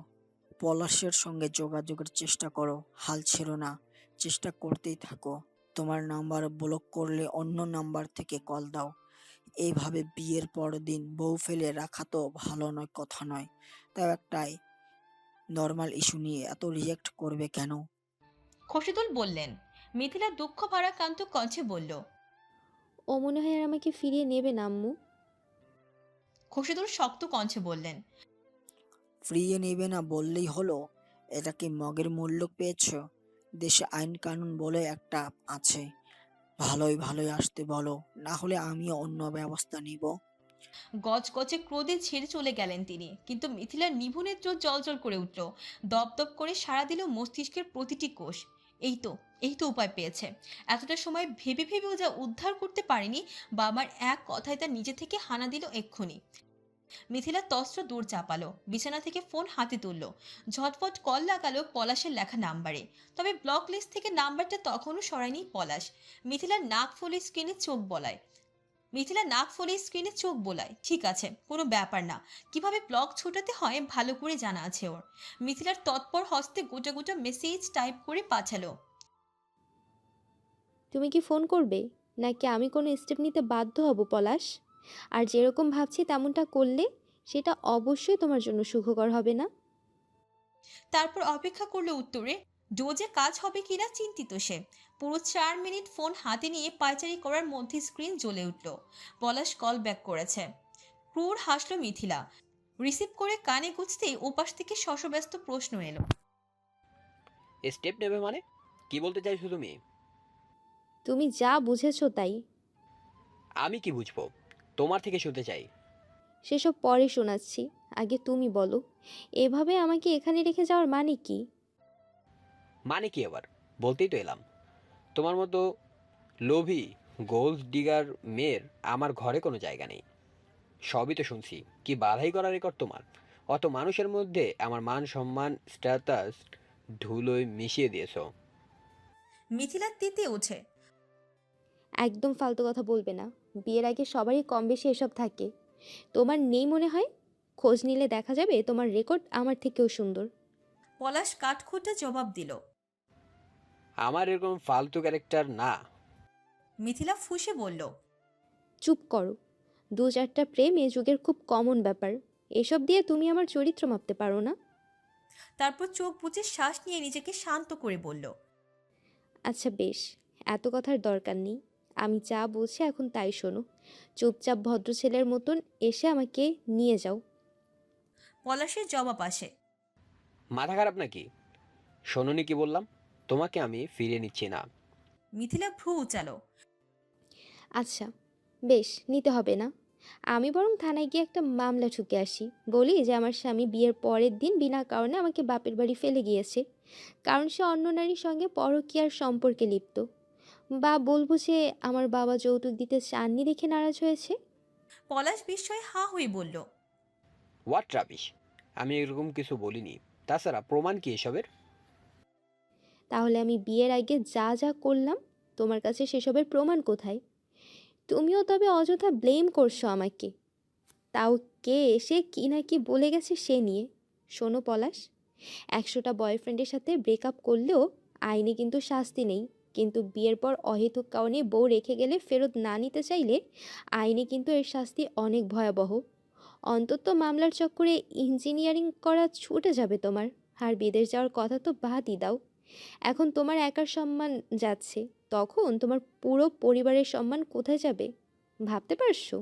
পলাশের সঙ্গে যোগাযোগের চেষ্টা করো, হাল ছেড়ো না, চেষ্টা করতেই থাকো। তোমার নাম্বার ব্লক করলে অন্য নাম্বার থেকে কল দাও। এইভাবে বিয়ের পর দিন বউ ফেলে রাখা তো ভালো নয়, কথা নয়। তাও একটাই নর্মাল ইস্যু নিয়ে এত রিয়েক্ট করবে কেন? খোরশেদুল বললেন। মিথিলা দুঃখ ভারাক্রান্ত কণ্ঠে বলল। ও মনে হয় আর আমাকে ফিরিয়ে নেবে না আম্মু। খোরশেদুল শক্ত কণ্ঠে বললেন। ফিরিয়ে নেবে না বললেই হলো? এটা কি মগের মূল্য পেয়েছ? দেশে আইন কানুন বলে একটা আছে, ভালোই ভালোই আসতে বলো, না হলে আমিও অন্য ব্যবস্থা নিব। গজগজে ক্রোধে ছেড়ে চলে গেলেন তিনি, কিন্তু মিথিলার নিভু নেত্র জলজল করে উঠল। দপদপ করে সাড়া দিল মস্তিষ্কের প্রতিটি কোষ। এই তো উপায় পেয়েছে। এতটা সময় ভেবে ভেবেও যা উদ্ধার করতে পারেনি, বাবার এক কথায় তার নিজে থেকে হানা দিল এক্ষুনি। মিথিলা তস্ত্র দূর চাপালো, বিছানা থেকে ফোন হাতে তুললো, ঝটফট কল লাগালো পলাশের লেখা নাম্বারে। তবে ব্লক লিস্ট থেকে নাম্বারটা তখনও সরায়নি পলাশ। মিথিলার নাক ফুলে স্ক্রিনে চোখ বোলায়। ঠিক আছে, কোনো ব্যাপার না। কিভাবে ব্লক ছোটাতে হয় ভালো করে জানা আছে ওর। মিথিলার তৎপর হস্তে গোটা গোটা মেসেজ টাইপ করে পাঠালো। তুমি কি ফোন করবে, নাকি আমি কোনো স্টেপ নিতে বাধ্য হব পলাশ? আর যেরকম ভাবছি তেমনটা করলে সেটা অবশ্যই তোমার জন্য সুখকর হবে না। তারপর অপেক্ষা করলো উত্তরে। ডোজে কাজ হবে কিনা চিন্তিত সে। পুরো 4 মিনিট ফোন হাতে নিয়ে পায়চারি করার মধ্যে স্ক্রিন জ্বলে উঠল। পলাশ কল ব্যাক করেছে। ক্রূর হাসলো মিথিলা। রিসিভ করে কানে গুজতেই ওপাশ থেকে শশব্যস্ত প্রশ্ন এলো। স্টেপ নেবে মানে কি বলতে চাইছো তুমি? তুমি যা বুঝেছো তাই। আমি কি বুঝবো? তোমার থেকে শুনতে চাই। সেসব পরে শোনাচ্ছি, আগে তুমি বলো, এভাবে আমাকে এখানে রেখে যাওয়ার মানে কি? মানে কি আবার? বলতেই তো এলাম। তোমার মতো লোভী গোল্ড ডিগার মেয়ের আমার ঘরে কোনো জায়গা নেই। সবই তো শুনছি, কি বাধাই করা রেকর্ড তোমার। অত মানুষের মধ্যে আমার মান সম্মান স্ট্যাটাস ধুলোয় মিশিয়ে দিয়েছো। মিথিলা তেতে ওঠে। একদম ফালতু কথা বলবে না। বিয়ের আগে সবারই কম বেশি এসব থাকে, তোমার নেই মনে হয়? খোঁজ নিলে দেখা যাবে তোমার রেকর্ড আমার থেকেও সুন্দর। পলাশ কাঠখোট্টা জবাব দিল। আমার এরকম ফালতু ক্যারেক্টার না। মিথিলা ফুঁসে বলল। চুপ করো। 2-4টা প্রেম এ যুগের খুব কমন ব্যাপার, এসব দিয়ে তুমি আমার চরিত্র মাপতে পারো না। তারপর চোখ বুজে শ্বাস নিয়ে নিজেকে শান্ত করে বলল। আচ্ছা বেশ, এত কথার দরকার নেই। আমি যা বলছি এখন তাই শোনো। চুপচাপ ভদ্র ছেলের মতন এসে আমাকে নিয়ে যাও। পলাশের জবাব আসে। মাথা খারাপ নাকি? শোনোনি কি বললাম? তোমাকে আমি ফিরিয়ে নিচ্ছি না। মিথিলা ভ্রু উচালো। আচ্ছা, বেশ, নিতে হবে না। আমি বরং থানায় গিয়ে একটা মামলা ঠুকে আসি। বলি যে আমার স্বামী বিয়ের পরের দিন বিনা কারণে আমাকে বাপের বাড়ি ফেলে গিয়েছে, কারণ সে অন্য নারীর সঙ্গে পরকীয়ার সম্পর্কে লিপ্ত। বা বলবো যে আমার বাবা যৌতুক দিতে চাননি দেখে নারাজ হয়েছে। পলাশ বিস্ময়ে হা হয়ে বলল। What rubbish! আমি এরকম কিছু বলিনি। তাছাড়া প্রমাণ কি এসবের? তাহলে আমি বিয়ের আগে যা যা করলাম তোমার কাছে সেসবের প্রমাণ কোথায়? তুমিও তবে অযথা ব্লেম করছো আমাকে। তাও কে এসে কি না কি বলে গেছে সে নিয়ে। শোনো পলাশ, 100টা বয়ফ্রেন্ডের সাথে ব্রেকআপ করলেও আইনে কিন্তু শাস্তি নেই, কিন্তু বিয়ের পর অহেতুক কারণে বউ রেখে গেলে ফেরত না নিতে চাইলে আইনে কিন্তু এর শাস্তি অনেক ভয়াবহ। অন্তত মামলার চক্করে ইঞ্জিনিয়ারিং করা ছুটে যাবে তোমার। আর বিদেশ যাওয়ার কথা তো বাদই দাও। এখন তোমার একার সম্মান যাচ্ছে, তখন তোমার পুরো পরিবারের সম্মান কোথায় যাবে ভাবতে পারছো?